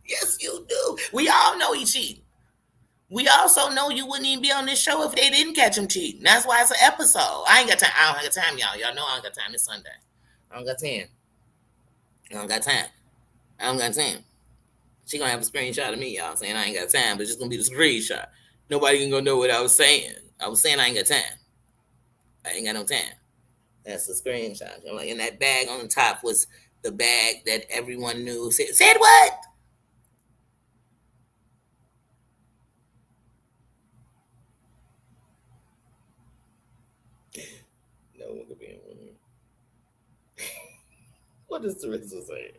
A: Yes, you do. We all know he cheating. We also know you wouldn't even be on this show if they didn't catch him cheating. That's why it's an episode. I ain't got time. I don't have time, y'all. Y'all know I don't got time. It's Sunday. I don't got time. I don't got time. I don't got time. She gonna have a screenshot of me, y'all, saying I ain't got time, but it's just gonna be the screenshot. Nobody can gonna know what I was saying. I was saying I ain't got time. I ain't got no time. That's the screenshot. I'm like, and that bag on the top was the bag that everyone knew. Said what? No one could be in one. What does Teresa say?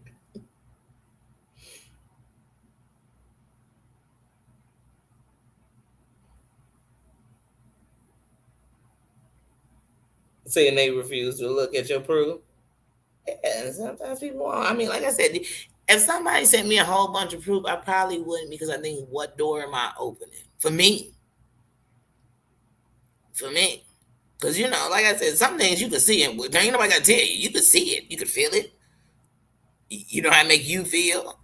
A: Saying they refuse to look at your proof. Yeah, sometimes people won't. I mean, like I said, if somebody sent me a whole bunch of proof, I probably wouldn't because I think, what door am I opening? For me. For me. Because, like I said, some things you can see and ain't nobody got to tell you. You can see it. You can feel it. You know how it make you feel?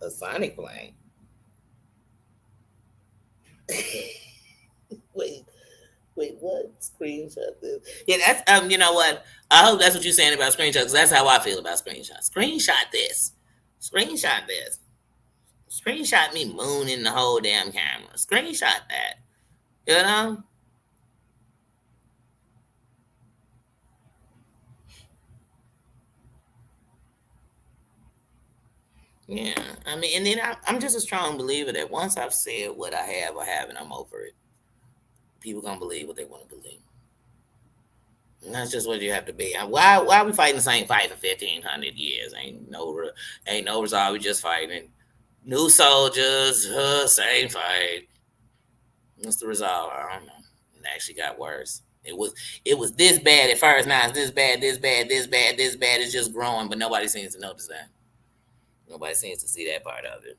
A: A sonic plane. wait, wait, what? Screenshot this. Yeah, that's, you know what? I hope that's what you're saying about screenshots, because that's how I feel about screenshots. Screenshot this. Screenshot this. Screenshot me mooning the whole damn camera. Screenshot that. You know? Yeah. I mean, and then I'm just a strong believer that once I've said what I have, and I'm over it. People gonna believe what they want to believe. And that's just what you have to be. Why are we fighting the same fight for 1,500 years? Ain't no result. We just fighting new soldiers. Same fight. What's the result? I don't know. It actually got worse. It was this bad at first. Now it's this bad, this bad, this bad, this bad. It's just growing, but nobody seems to notice that. Nobody seems to see that part of it.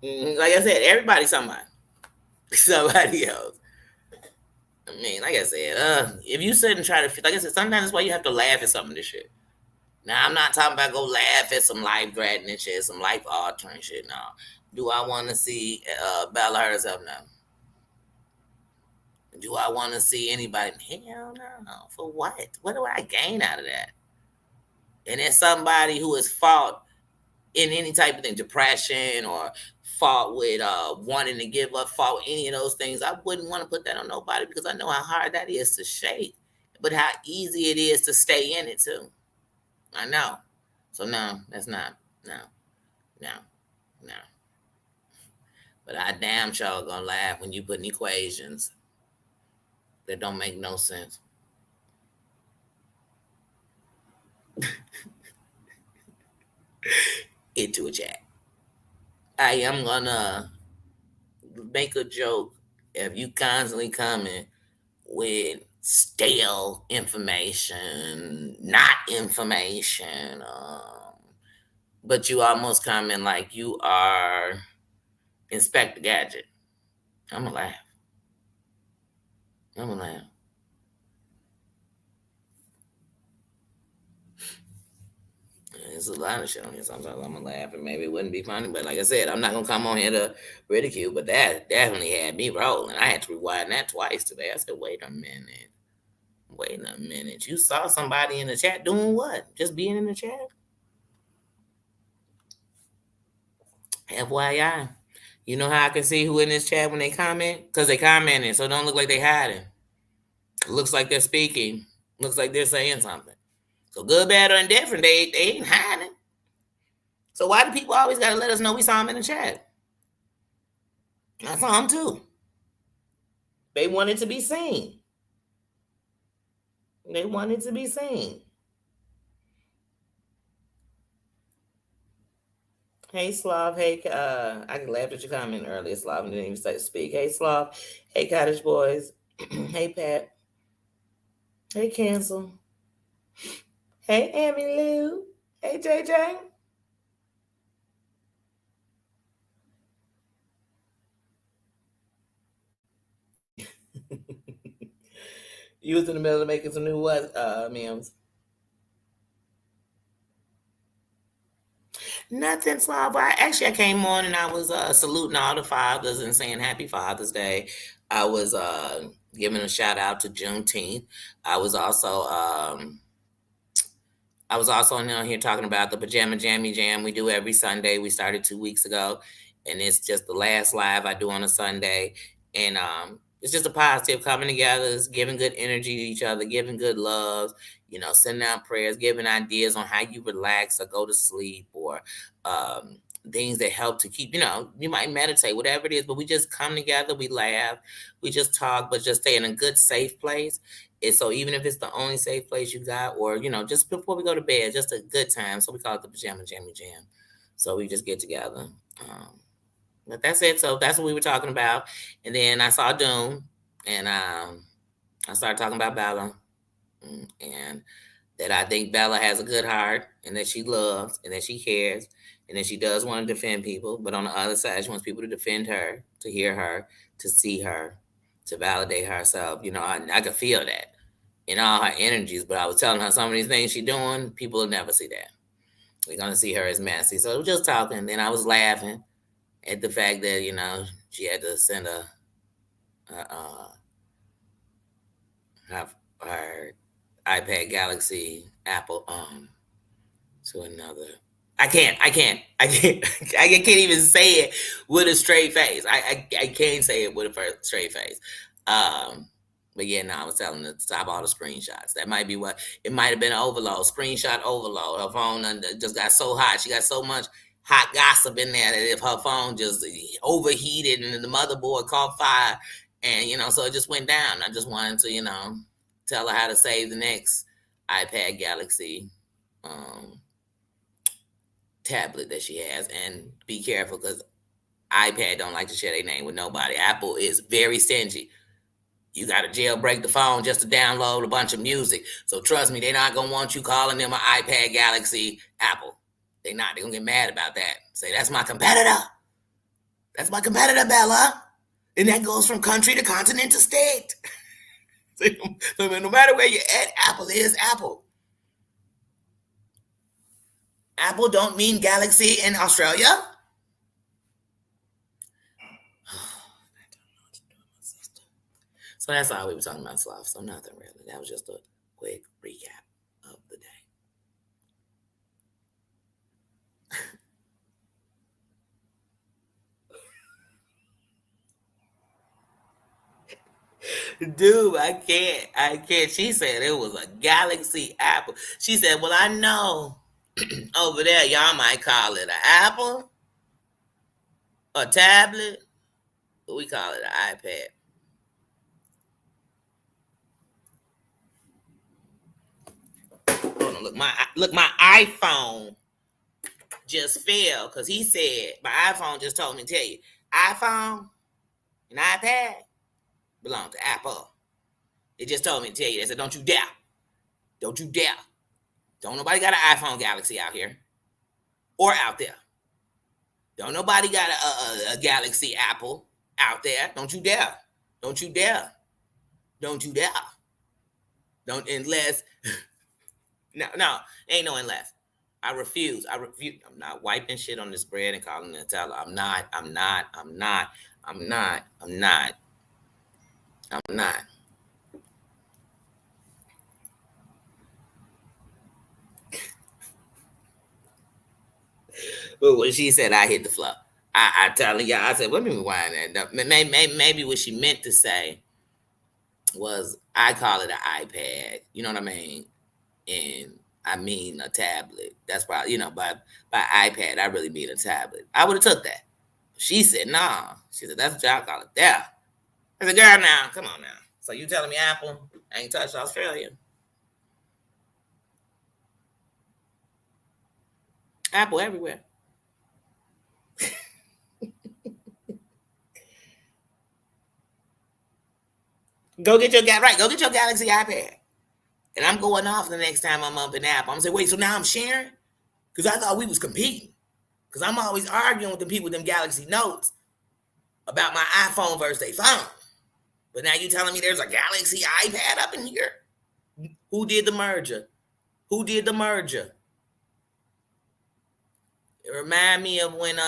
A: Like I said, everybody's somebody. Somebody else. I mean, like I said, if you sit and try to, like I said, sometimes that's why you have to laugh at some of this shit. Now, I'm not talking about go laugh at some life threatening shit, some life altering shit. No. Do I want to see Bella herself? No. Do I want to see anybody? Hell no. For what? What do I gain out of that? And as somebody who has fought in any type of thing, depression or fought with wanting to give up, fought with any of those things, I wouldn't want to put that on nobody because I know how hard that is to shake, but how easy it is to stay in it too. I know. So no, that's not. No, no, no. But I damn sure gonna laugh when you put in equations that don't make no sense. into a chat. I am gonna make a joke if you constantly coming with stale information, not information, but you almost coming like you are Inspector Gadget. I'm gonna laugh. I'm gonna laugh. There's a lot of shit on here. Sometimes I'm gonna laugh and maybe it wouldn't be funny, but like I said, I'm not gonna come on here to ridicule. But that definitely had me rolling. I had to rewind that twice today. I said, "Wait a minute, wait a minute. You saw somebody in the chat doing what? Just being in the chat? FYI, you know how I can see who in this chat when they comment? Because they commenting, so it don't look like they hiding. It looks like they're speaking. Looks like they're saying something. So good, bad, or indifferent, they ain't hiding. So why do people always gotta let us know we saw them in the chat? I saw them too. They wanted to be seen. They wanted to be seen. Hey Slav, hey I laughed at your comment earlier, Slav, and didn't even say to speak. Hey Slav, hey Cottage Boys, hey Pat, hey Cancel, hey Amy Lou, hey JJ. You was in the middle of making some new what memes? Nothing, Slav. I came on and I was saluting all the fathers and saying Happy Father's Day. I was giving a shout out to Juneteenth. I was also I was also on here talking about the Pajama Jammy Jam we do every Sunday. We started 2 weeks ago, and it's just the last live I do on a Sunday. And it's just a positive coming together, it's giving good energy to each other, giving good love, sending out prayers, giving ideas on how you relax or go to sleep or things that help to keep, you might meditate, whatever it is, but we just come together, we laugh, we just talk, but just stay in a good, safe place. And so even if it's the only safe place you got, or just before we go to bed, just a good time. So we call it the Pajama Jammy Jam. So we just get together. But that's it. So that's what we were talking about. And then I saw Doom, and I started talking about Bella, and that I think Bella has a good heart, and that she loves, and that she cares, and that she does want to defend people. But on the other side, she wants people to defend her, to hear her, to see her, to validate herself. I could feel that in all her energies. But I was telling her some of these things she's doing, people will never see that. They're gonna see her as messy. So we were just talking. Then I was laughing at the fact that she had to send her iPad Galaxy Apple to another. I can't I can't even say it with a straight face. I can't say it with a straight face. But yeah, no, I was telling her to stop all the screenshots. That might be what it might have been, an overload, screenshot overload. Her phone just got so hot. She got so much hot gossip in there that if her phone just overheated and the motherboard caught fire, and so it just went down. I just wanted to tell her how to save the next iPad Galaxy tablet that she has, and be careful because iPad don't like to share their name with nobody. Apple is very stingy. You got to jailbreak the phone just to download a bunch of music. So trust me, they're not gonna want you calling them an iPad Galaxy Apple. They're not. They're gonna get mad about that. Say that's my competitor. That's my competitor, Bella. And that goes from country to continent to state. So no matter where you're at, Apple is Apple. Apple don't mean Galaxy in Australia. So that's all we were talking about, Slav. So nothing really. That was just a quick recap of the day. Dude, I can't. I can't. She said it was a Galaxy Apple. She said, well, I know over there y'all might call it an Apple, a tablet, but we call it an iPad. Hold on, my iPhone just fell because he said my iPhone just told me to tell you iPhone and iPad belong to Apple. It just told me to tell you. They said, don't you dare. Don't you dare. Don't nobody got an iPhone Galaxy out here or out there. Don't nobody got a Galaxy Apple out there. Don't you dare. Don't you dare. Don't you dare. Don't unless no, ain't no unless. I refuse. I'm not wiping shit on this bread and calling it Nutella. I'm not. But when she said I hit the floor, I telling y'all, I said, let me rewind that. Maybe what she meant to say was I call it an iPad. You know what I mean? And I mean a tablet. That's probably, by iPad, I really mean a tablet. I would have took that. She said, nah. She said, that's what y'all call it there. I said, girl, now, come on now. So you telling me Apple ain't touched Australia? Apple everywhere. Go get your Galaxy iPad. And I'm going off the next time I'm up in Apple. I'm gonna say, wait, so now I'm sharing? Because I thought we was competing. Because I'm always arguing with the people with them Galaxy Notes about my iPhone versus their phone. But now you telling me there's a Galaxy iPad up in here? Who did the merger? It remind me of when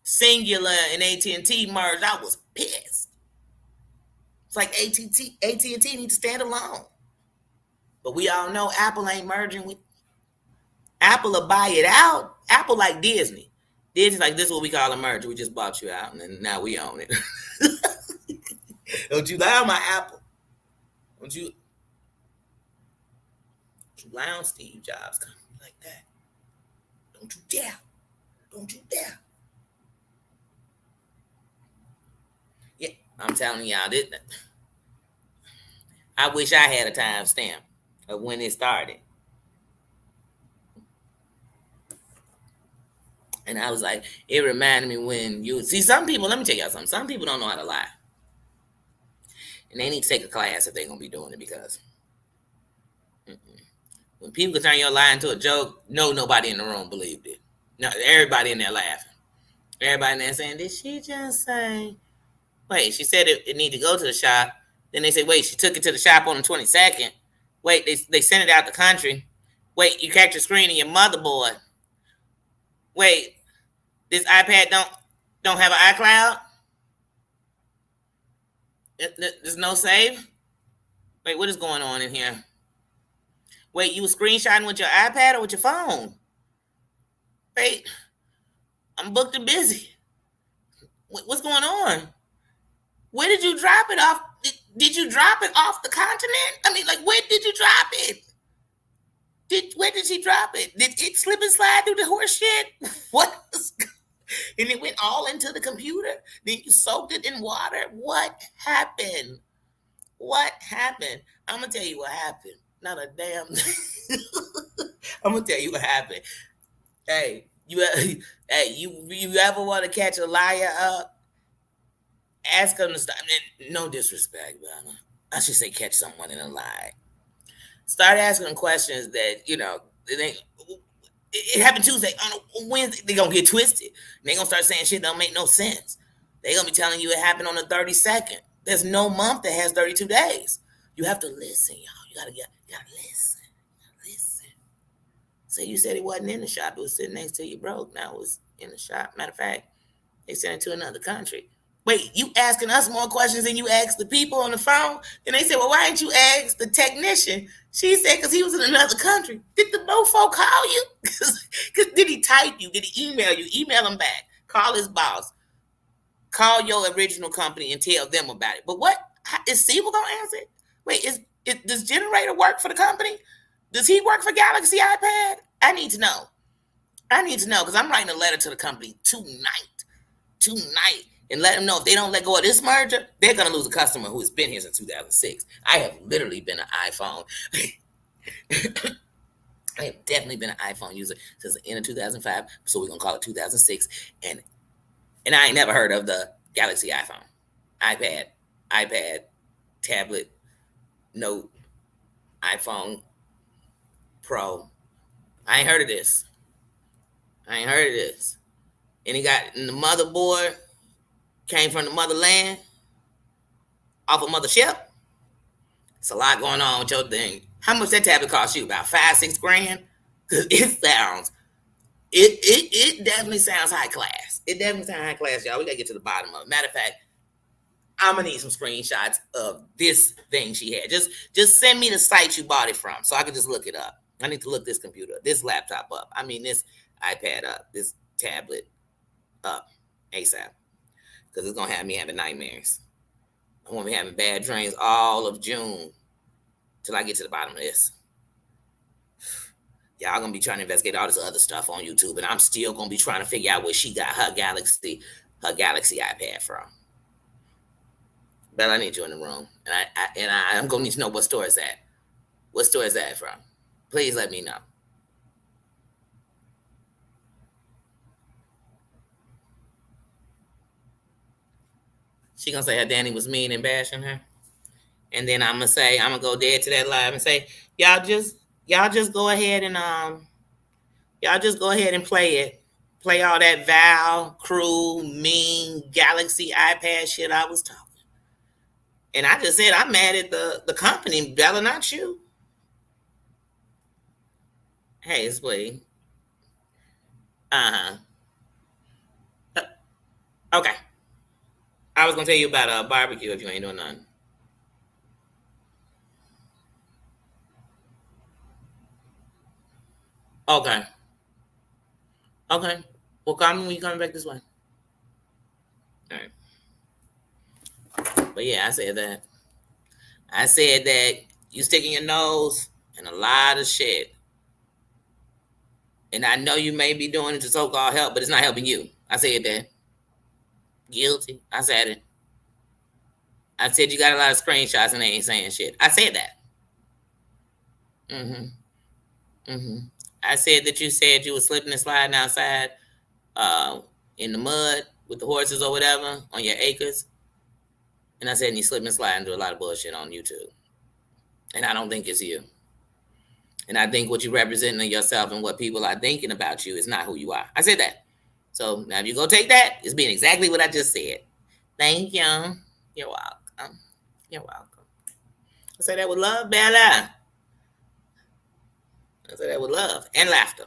A: Singular and AT&T merged. I was pissed. It's like AT&T need to stand alone. But we all know Apple ain't merging with Apple will buy it out. Apple like Disney. Disney's like, this is what we call a merger. We just bought you out, and then now we own it. Don't you lie on my Apple. Don't you lie on Steve Jobs like that. Don't you dare. Don't you dare. Yeah, I'm telling y'all, I wish I had a timestamp of when it started. And I was like, it reminded me when you see some people, let me tell y'all something. Some people don't know how to lie. And they need to take a class if they're going to be doing it because when people can turn your lie into a joke, nobody in the room believed it. No, everybody in there laughing. Everybody in there saying, did she just say, wait, she said it need to go to the shop. Then they say, wait, she took it to the shop on the 22nd. Wait, they sent it out the country. Wait, you cracked your screen in your motherboard. Wait, this iPad don't have an iCloud? There's no save? Wait, what is going on in here? Wait, you were screenshotting with your iPad or with your phone? Wait, I'm booked and busy. What's going on? Where did you drop it off? Did you drop it off the continent? I mean, like, where did you drop it? Where did she drop it? Did it slip and slide through the horse shit? What? And it went all into the computer? Then you soaked it in water? What happened? What happened? I'm gonna tell you what happened. Not a damn. I'm gonna tell you what happened. Hey, you ever want to catch a liar up? Ask them to stop. No disrespect, but I should say catch someone in a lie. Start asking them questions that it happened Tuesday. On Wednesday, they're gonna get twisted. They're gonna start saying shit that don't make no sense. They're gonna be telling you it happened on the 32nd. There's no month that has 32 days. You have to listen, y'all. You gotta listen. Listen. So you said it wasn't in the shop. It was sitting next to you broke. Now it was in the shop. Matter of fact, they sent it to another country. Wait, you asking us more questions than you asked the people on the phone? Then they said, well, why didn't you ask the technician? She said, because he was in another country. Did the mofo call you? Did he type you? Did he email you? Email him back. Call his boss. Call your original company and tell them about it. But what? Is Siebel going to answer it? Wait, does Generator work for the company? Does he work for Galaxy iPad? I need to know. Because I'm writing a letter to the company tonight. And let them know if they don't let go of this merger, they're going to lose a customer who has been here since 2006. I have literally been an iPhone. I have definitely been an iPhone user since the end of 2005, so we're gonna call it 2006. And I ain't never heard of the Galaxy iPhone, iPad, iPad, tablet, Note, iPhone Pro. I ain't heard of this. I ain't heard of this. And he got and the motherboard came from the motherland off a mothership. It's a lot going on with your thing. How much that tablet cost you? About 5, 6 grand? Cause it definitely sounds high class. It definitely sounds high class, y'all. We gotta get to the bottom of it. Matter of fact, I'm gonna need some screenshots of this thing she had. Just send me the site you bought it from, so I can just look it up. I need to look this computer, this laptop up. I mean, this iPad up, this tablet up, ASAP, because it's gonna have me having nightmares. I'm gonna be having bad dreams all of June till I get to the bottom of this. Y'all gonna be trying to investigate all this other stuff on YouTube, and I'm still gonna be trying to figure out where she got her Galaxy iPad from. But I need you in the room, I'm gonna need to know what store is that. What store is that from? Please let me know. She gonna say her Danny was mean and bashing her, and then I'm gonna go dead to that live and say, y'all just y'all just go ahead and y'all just go ahead and play it. Play all that Val, Crew, Mean, Galaxy iPad shit I was talking. And I just said I'm mad at the company, Bella, not you. Hey, sweetie. Uh huh. Okay. I was gonna tell you about a barbecue if you ain't doing nothing. Okay. Okay. Well, call me when you coming back this way. All right. But yeah, I said that. I said that you sticking your nose in a lot of shit, and I know you may be doing it to so-called help, but it's not helping you. I said that. Guilty. I said it. I said you got a lot of screenshots and they ain't saying shit. I said that. Mm-hmm. Mm-hmm. I said that you said you were slipping and sliding outside uh, in the mud with the horses or whatever on your acres. And I said and you slipping and sliding through a lot of bullshit on YouTube. And I don't think it's you. And I think what you represent in yourself and what people are thinking about you is not who you are. I said that. So now if you go take that, it's being exactly what I just said. Thank you. You're welcome. You're welcome. I say that with love, Bella. I say that with love and laughter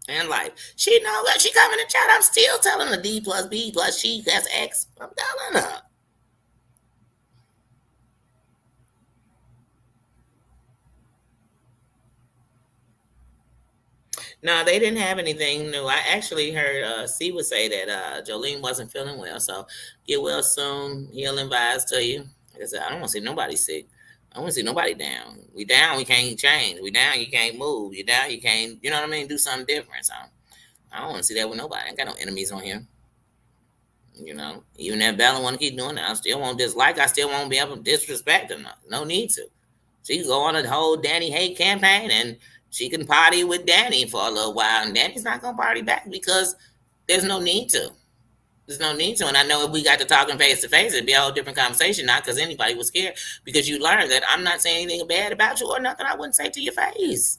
A: and life. She know that she coming to chat. I'm still telling her D plus B plus she that's X. I'm telling her. No, they didn't have anything new. I actually heard Siwa say that Jolene wasn't feeling well. So get well soon. Healing vibes to you. Like I said, I don't want to see nobody sick. I don't want to see nobody down. We down, we can't change. We down, you can't move. You down, you can't, you know what I mean? Do something different. So I don't want to see that with nobody. I ain't got no enemies on here. You know, even if Bella want to keep doing that, I still won't dislike. I still won't be able to disrespect her. No, no need to. She can go on a whole Danny hate campaign and she can party with Danny for a little while, and Danny's not gonna party back because there's no need to. There's no need to. And I know if we got to talking face to face, it'd be a whole different conversation, not because anybody was scared, because you learned that I'm not saying anything bad about you or nothing I wouldn't say to your face.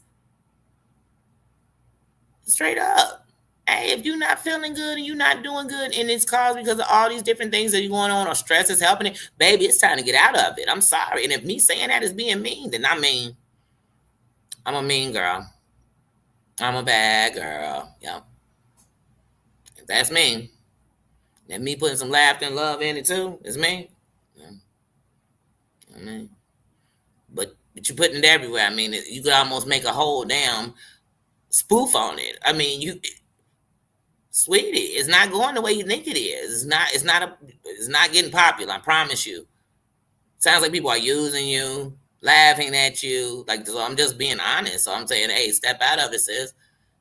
A: Straight up. Hey, if you're not feeling good and you're not doing good, and it's caused because of all these different things that are going on or stress is helping it, baby, it's time to get out of it. I'm sorry. And if me saying that is being mean, then I mean, I'm a mean girl. I'm a bad girl. Yep. If that's me, and me putting some laughter and love in it too, it's me. Yeah. I mean, but you're putting it everywhere. I mean, you could almost make a whole damn spoof on it. I mean, you, sweetie, it's not going the way you think it is. It's not. It's not getting popular. I promise you. Sounds like people are using you, laughing at you. Like, so I'm just being honest. So I'm saying, hey, step out of it, sis,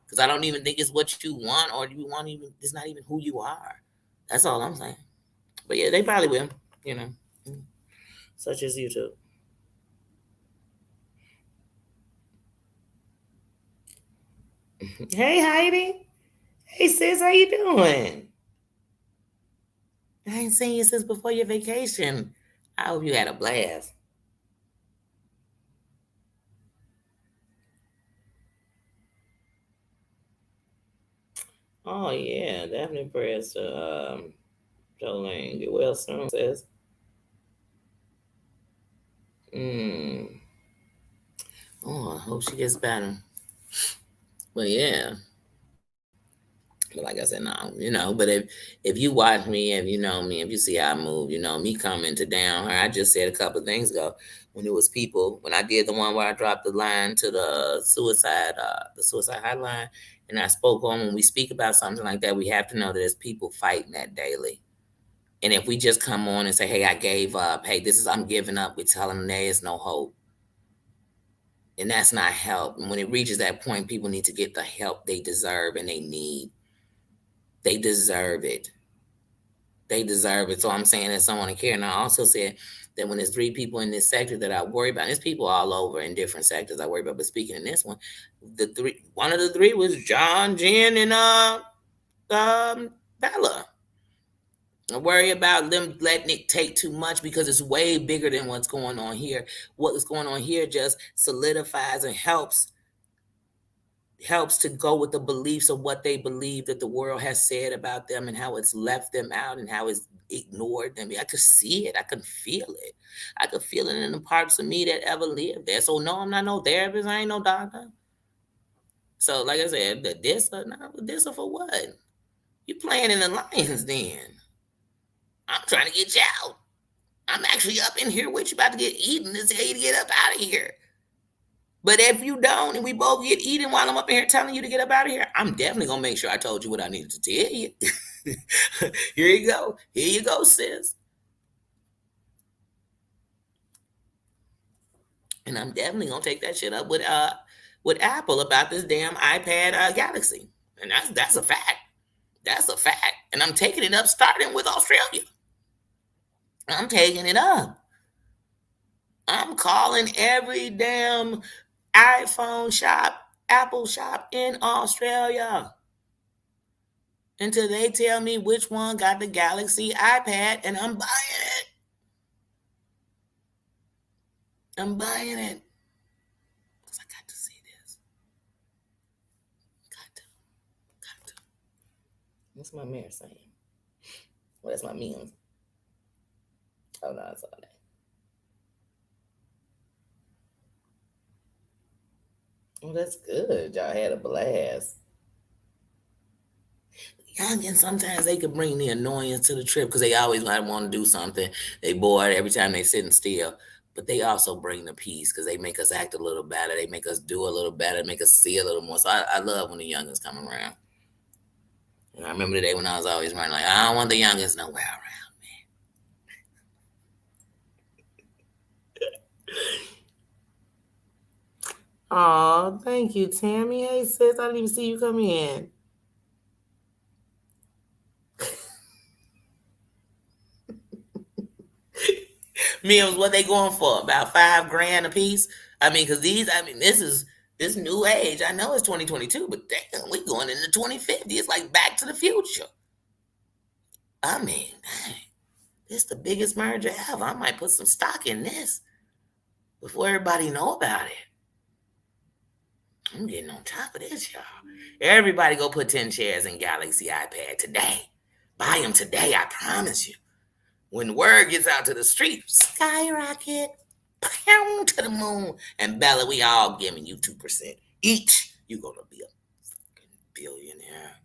A: because I don't even think it's what you want, or you want even. It's not even who you are. That's all I'm saying. But yeah, they probably will. You know, such as YouTube. Hey Heidi. Hey sis, how you doing? I ain't seen you since before your vacation. I hope you had a blast. Oh yeah, definitely prayers to Jolene. Get well soon, sis. Mm. Oh, I hope she gets better. But yeah. But like I said, no, but if you watch me, if you know me, if you see how I move, me coming to down her. I just said a couple of things ago when it was people when I did the one where I dropped the line to the suicide hotline, and I spoke on when we speak about something like that, we have to know that there's people fighting that daily. And if we just come on and say, "Hey, I gave up. Hey, this is I'm giving up," we're telling them there is no hope, and that's not help. And when it reaches that point, people need to get the help they deserve and they need. They deserve it. They deserve it. So I'm saying that someone to care. And I also said that when there's three people in this sector that I worry about, there's people all over in different sectors I worry about. But speaking in this one, one of the three was John, Jen, and Bella. I worry about them letting it take too much because it's way bigger than what's going on here. What is going on here just solidifies and helps to go with the beliefs of what they believe that the world has said about them and how it's left them out and how it's ignored them. I could see it. I could feel it. I could feel it in the parts of me that ever lived there. So no, I'm not no therapist. I ain't no doctor. So like I said, this or for what? You playing in the Lions den. I'm trying to get you out. I'm actually up in here with you about to get eaten to tell you to get up out of here. But if you don't, and we both get eaten while I'm up in here telling you to get up out of here, I'm definitely gonna make sure I told you what I needed to tell you. Here you go. Here you go, sis. And I'm definitely gonna take that shit up with Apple about this damn iPad Galaxy. And that's a fact. That's a fact. And I'm taking it up starting with Australia. I'm taking it up. I'm calling every damn iPhone shop, Apple shop in Australia until they tell me which one got the Galaxy iPad, and I'm buying it. I'm buying it. Because I got to see this. Got to. Got to. What's my mirror saying? Well, that's my memes. Oh, no, it's all that. Oh, that's good. Y'all had a blast. Youngins, sometimes they could bring the annoyance to the trip because they always might want to do something. They bored every time they sitting still. But they also bring the peace because they make us act a little better. They make us do a little better, make us see a little more. So I love when the youngins come around. And I remember the day when I was always running like, I don't want the youngins nowhere around me. Oh, thank you, Tammy. Hey, sis, I didn't even see you come in. Meals, what they going for? About 5 grand a piece? I mean, because this is this new age. I know it's 2022, but damn, we going into 2050. It's like Back to the Future. I mean, dang, this the biggest merger ever. I might put some stock in this before everybody know about it. I'm getting on top of this, y'all. Everybody go put 10 shares in Galaxy iPad today. Buy them today, I promise you. When the word gets out to the street, skyrocket, pound to the moon. And Bella, we all giving you 2% each. You're going to be a billionaire.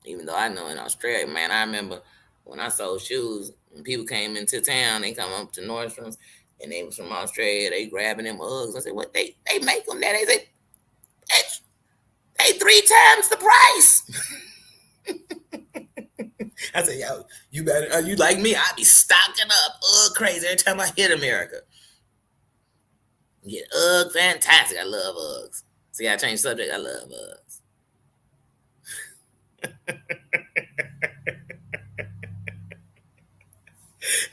A: Even though I know in Australia, man, I remember when I sold shoes, when people came into town, they come up to Nordstrom's and they was from Australia, they grabbing them Uggs. I said, what, they make them there? They say, they 3 times the price. I said, yo, you better, you like me, I be stocking up crazy every time I hit America. Yeah, fantastic. I love Uggs. See, I changed subject. I love Uggs.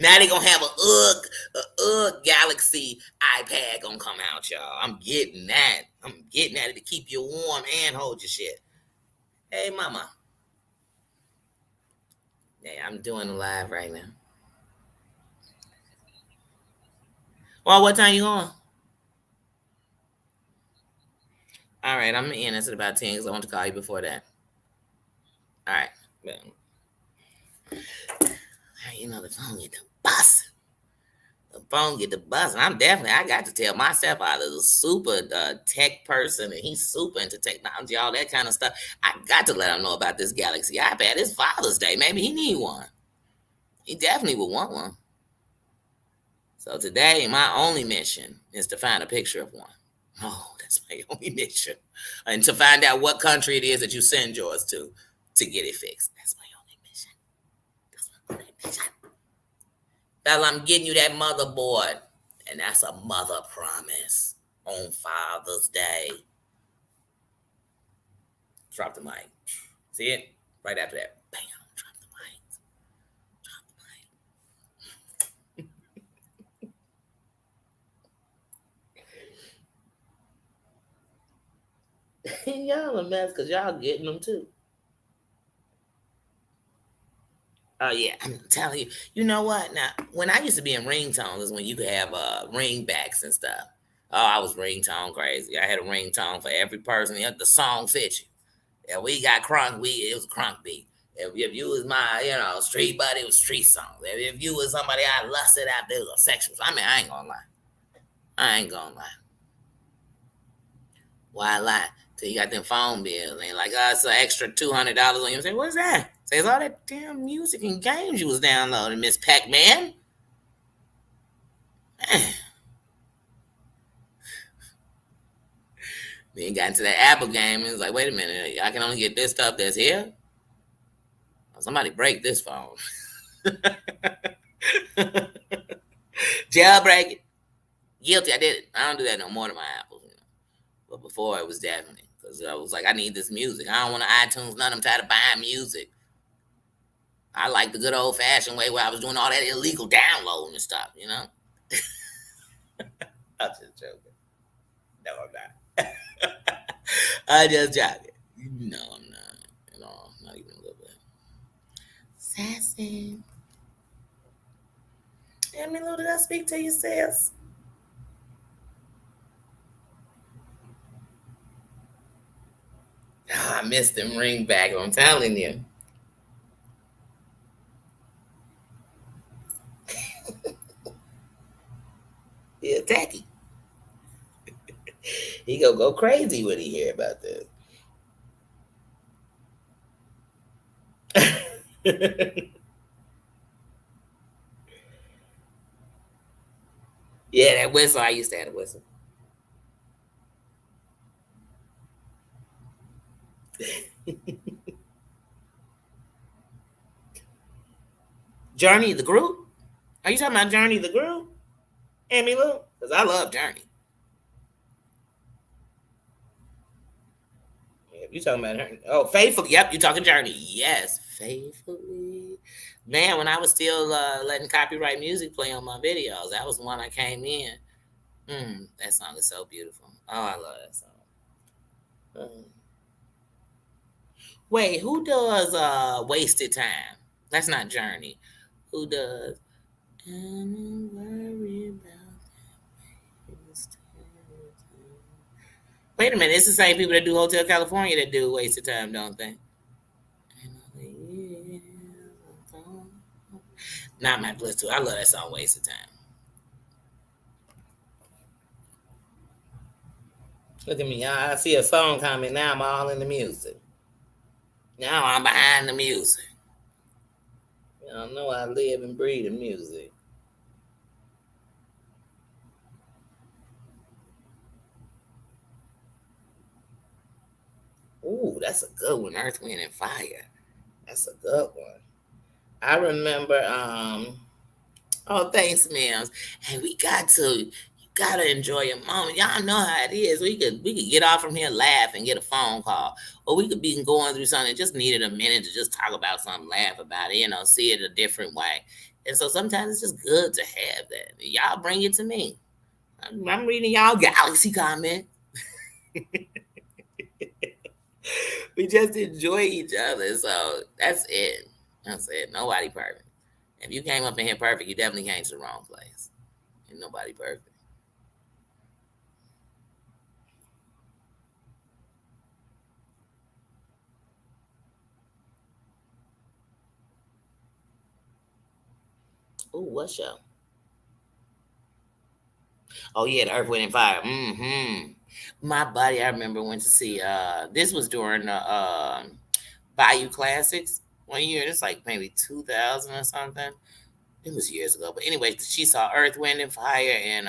A: Now they gonna have a Galaxy iPad gonna come out, y'all. I'm getting that. I'm getting that to keep you warm and hold your shit. Hey, mama. Yeah, I'm doing a live right now. Well, what time you on? All right, I'm in. It's at about 10 because I want to call you before that. All right. Well, you know the phone get the bus. The phone get the bus. And I got to tell myself I was a super tech person and he's super into technology, all that kind of stuff. I got to let him know about this Galaxy iPad. It's Father's Day. Maybe he need one. He definitely would want one. So today, my only mission is to find a picture of one. Oh, that's my only mission. And to find out what country it is that you send yours to get it fixed. That's my only mission. That's my only mission. Well, I'm getting you that motherboard. And that's a mother promise on Father's Day. Drop the mic. See it? Right after that. Bam. Drop the mic. Drop the mic. Y'all a mess because y'all getting them too. Oh yeah, I'm telling you. You know what? Now, when I used to be in ringtones, is when you could have ringbacks and stuff. Oh, I was ringtone crazy. I had a ringtone for every person. The song fit you. Yeah, we got crunk. It was a crunk beat. If you was my, street buddy, it was street song. If you was somebody I lusted after, it was a sexual. I mean, I ain't gonna lie. I ain't gonna lie. Why lie? Till you got them phone bills and like, oh, it's an extra $200 on you. Say, what's that? Say, it's all that damn music and games you was downloading, Miss Pac-Man. Then got into that Apple game and was like, wait a minute, I can only get this stuff that's here. Somebody break this phone. Jailbreak it. Guilty, I did it. I don't do that no more to my Apples. But before it was definitely because I was like, I need this music. I don't want to iTunes none. I'm tired of buying music. I like the good old fashioned way where I was doing all that illegal downloading and stuff. I'm just joking. No, I'm not. I'm just joking. No, I'm not at all. Not even a little bit. Sassy. Emily, did I speak to you, sis? Oh, I missed them ring back. I'm telling you. He attacky. He gonna go crazy when he hear about this. Yeah, that whistle. I used to have a whistle. Journey the group? Are you talking about Journey the group? Amy Lou? Because I love Journey. Yeah, you talking about her? Oh, Faithfully. Yep, you talking Journey. Yes, Faithfully. Man, when I was still letting copyright music play on my videos, that was the one I came in. That song is so beautiful. Oh, I love that song. Wait, who does Wasted Time? That's not Journey. Who does? I'm worried about Wait a minute, it's the same people that do Hotel California that do Wasted Time, don't they? Not my plus two. I love that song, Wasted Time. Look at me. I see a song coming. Now I'm all in the music. Now I'm behind the music. Y'all know I live and breathe the music. Ooh, that's a good one. Earth, Wind, and Fire. That's a good one. I remember, oh, thanks, Mims. Hey, you gotta enjoy your moment. Y'all know how it is. We could get off from here, laugh, and get a phone call, or we could be going through something. Just needed a minute to just talk about something, laugh about it, see it a different way. And so sometimes it's just good to have that. Y'all bring it to me. I'm reading y'all galaxy comment. We just enjoy each other. So that's it. That's it. Nobody perfect. If you came up in here perfect, you definitely came to the wrong place. Ain't nobody perfect. Ooh, what show? Oh yeah, the Earth, Wind and Fire. Mm-hmm. My buddy, I remember went to see. This was during the Bayou Classics one year. It's like maybe 2000 or something. It was years ago, but anyway, she saw Earth, Wind and Fire and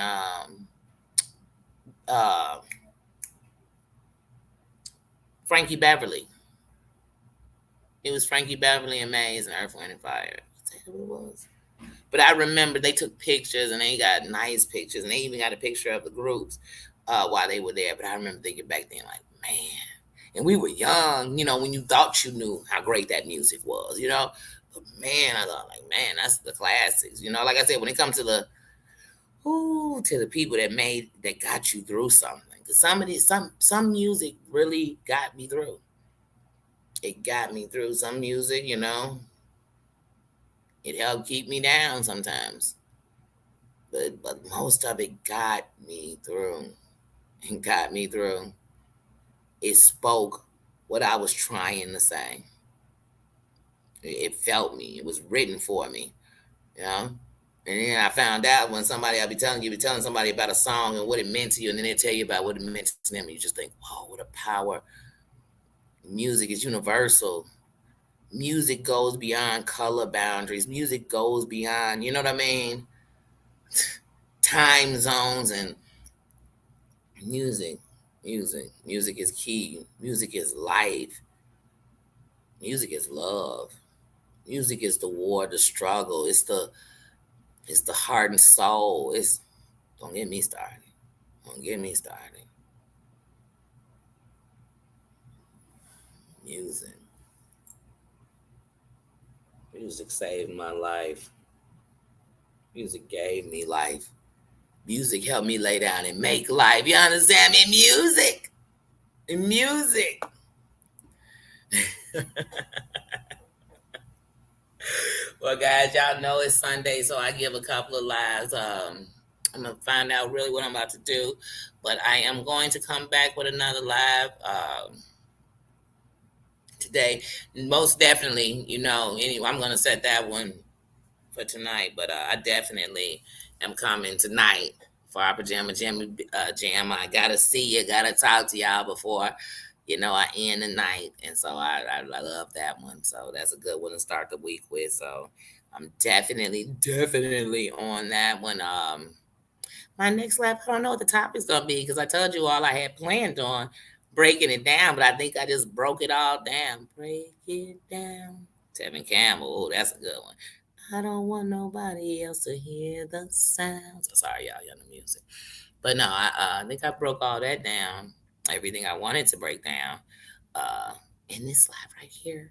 A: uh, Frankie Beverly. It was Frankie Beverly and Maze and Earth, Wind and Fire. Is that who it was? But I remember they took pictures and they got nice pictures and they even got a picture of the groups while they were there. But I remember thinking back then, like, man, and we were young, when you thought you knew how great that music was. But man, I thought, like, man, that's the classics. Like I said, when it comes to the people that got you through something. Because some music really got me through. It got me through some music. It helped keep me down sometimes. But most of it got me through and got me through. It spoke what I was trying to say. It felt me. It was written for me, you know. And then I found out when I'll be telling you, be telling somebody about a song and what it meant to you, and then they tell you about what it meant to them, and you just think, "Whoa, what a power! Music is universal. Music goes beyond color boundaries. Music goes beyond, you know what I mean, time zones and music, music is key. Music is life. Music is love. Music is the war, the struggle. It's the heart and soul. It's Don't get me started. Don't get me started. Music, music saved my life. Music gave me life. Music helped me lay down and make life. You understand me? Music. Well, guys, y'all know it's Sunday, so I give a couple of lives. I'm gonna find out really what I'm about to do, but I am going to come back with another live today. Most definitely, anyway, I'm gonna set that one for tonight, but I definitely am coming tonight for our pajama jam. I gotta see you, gotta talk to y'all before I end the night, and so I love that one. So that's a good one to start the week with. So I'm definitely on that one. My next lap, I don't know what the topic's gonna be because I told you all I had planned on breaking it down, but I think I just broke it all down. Break it down. Tevin Campbell, oh, that's a good one. I don't want nobody else to hear the sounds. Sorry, y'all know music. But no, I think I broke all that down, everything I wanted to break down uh, in this live right here.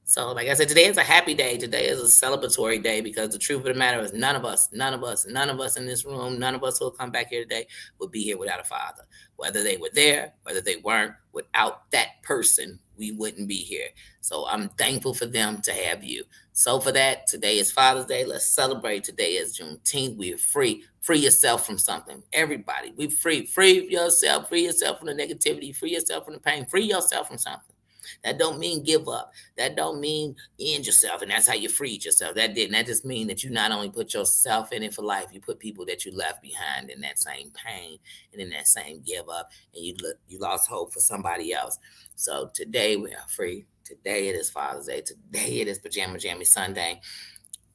A: So, like I said, today is a happy day. Today is a celebratory day because the truth of the matter is none of us in this room, none of us who will come back here today would be here without a father. Whether they were there, whether they weren't, without that person, we wouldn't be here. So I'm thankful for them to have you. So for that, today is Father's Day. Let's celebrate. Today is Juneteenth. We are free. Free yourself from something. Everybody, we free. Free yourself. Free yourself from the negativity. Free yourself from the pain. Free yourself from something. That don't mean give up. That don't mean end yourself, and that's how you freed yourself. That didn't. That just mean that you not only put yourself in it for life, you put people that you left behind in that same pain and in that same give up, and you lost hope for somebody else. So today we are free. Today it is Father's Day. Today it is Pajama Jammy Sunday.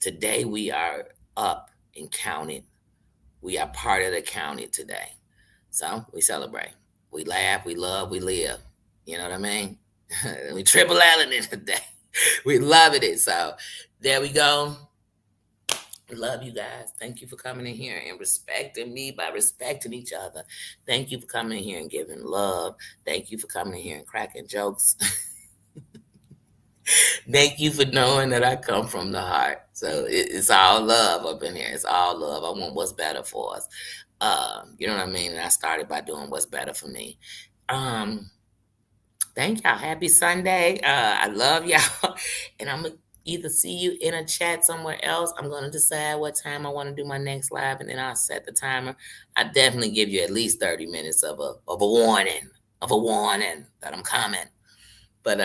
A: Today we are up and counted. We are part of the counted today. So we celebrate. We laugh. We love. We live. You know what I mean? We triple Allen it today. We loving it. So there we go. Love you guys. Thank you for coming in here and respecting me by respecting each other. Thank you for coming in here and giving love. Thank you for coming in here and cracking jokes. Thank you for knowing that I come from the heart. So it's all love up in here. It's all love. I want what's better for us. You know what I mean? And I started by doing what's better for me. Um, Thank y'all. Happy Sunday. I love y'all. And I'm gonna either see you in a chat somewhere else. I'm gonna decide what time I want to do my next live, and then I'll set the timer. I definitely give you at least 30 minutes of a warning that I'm coming. But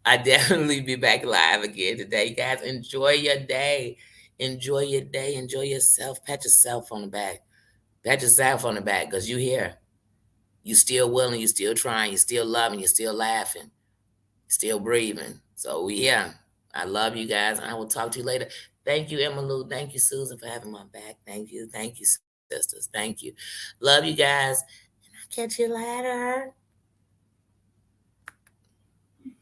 A: I definitely be back live again today. Guys, enjoy your day. Enjoy your day. Enjoy yourself. Pat yourself on the back. Pat yourself on the back because you here. You still willing, you still trying, you still loving, you still laughing, still breathing. So yeah, I love you guys. I will talk to you later. Thank you, Emma Lou. Thank you, Susan, for having my back. Thank you. Thank you, sisters. Thank you. Love you guys. And I'll catch you later.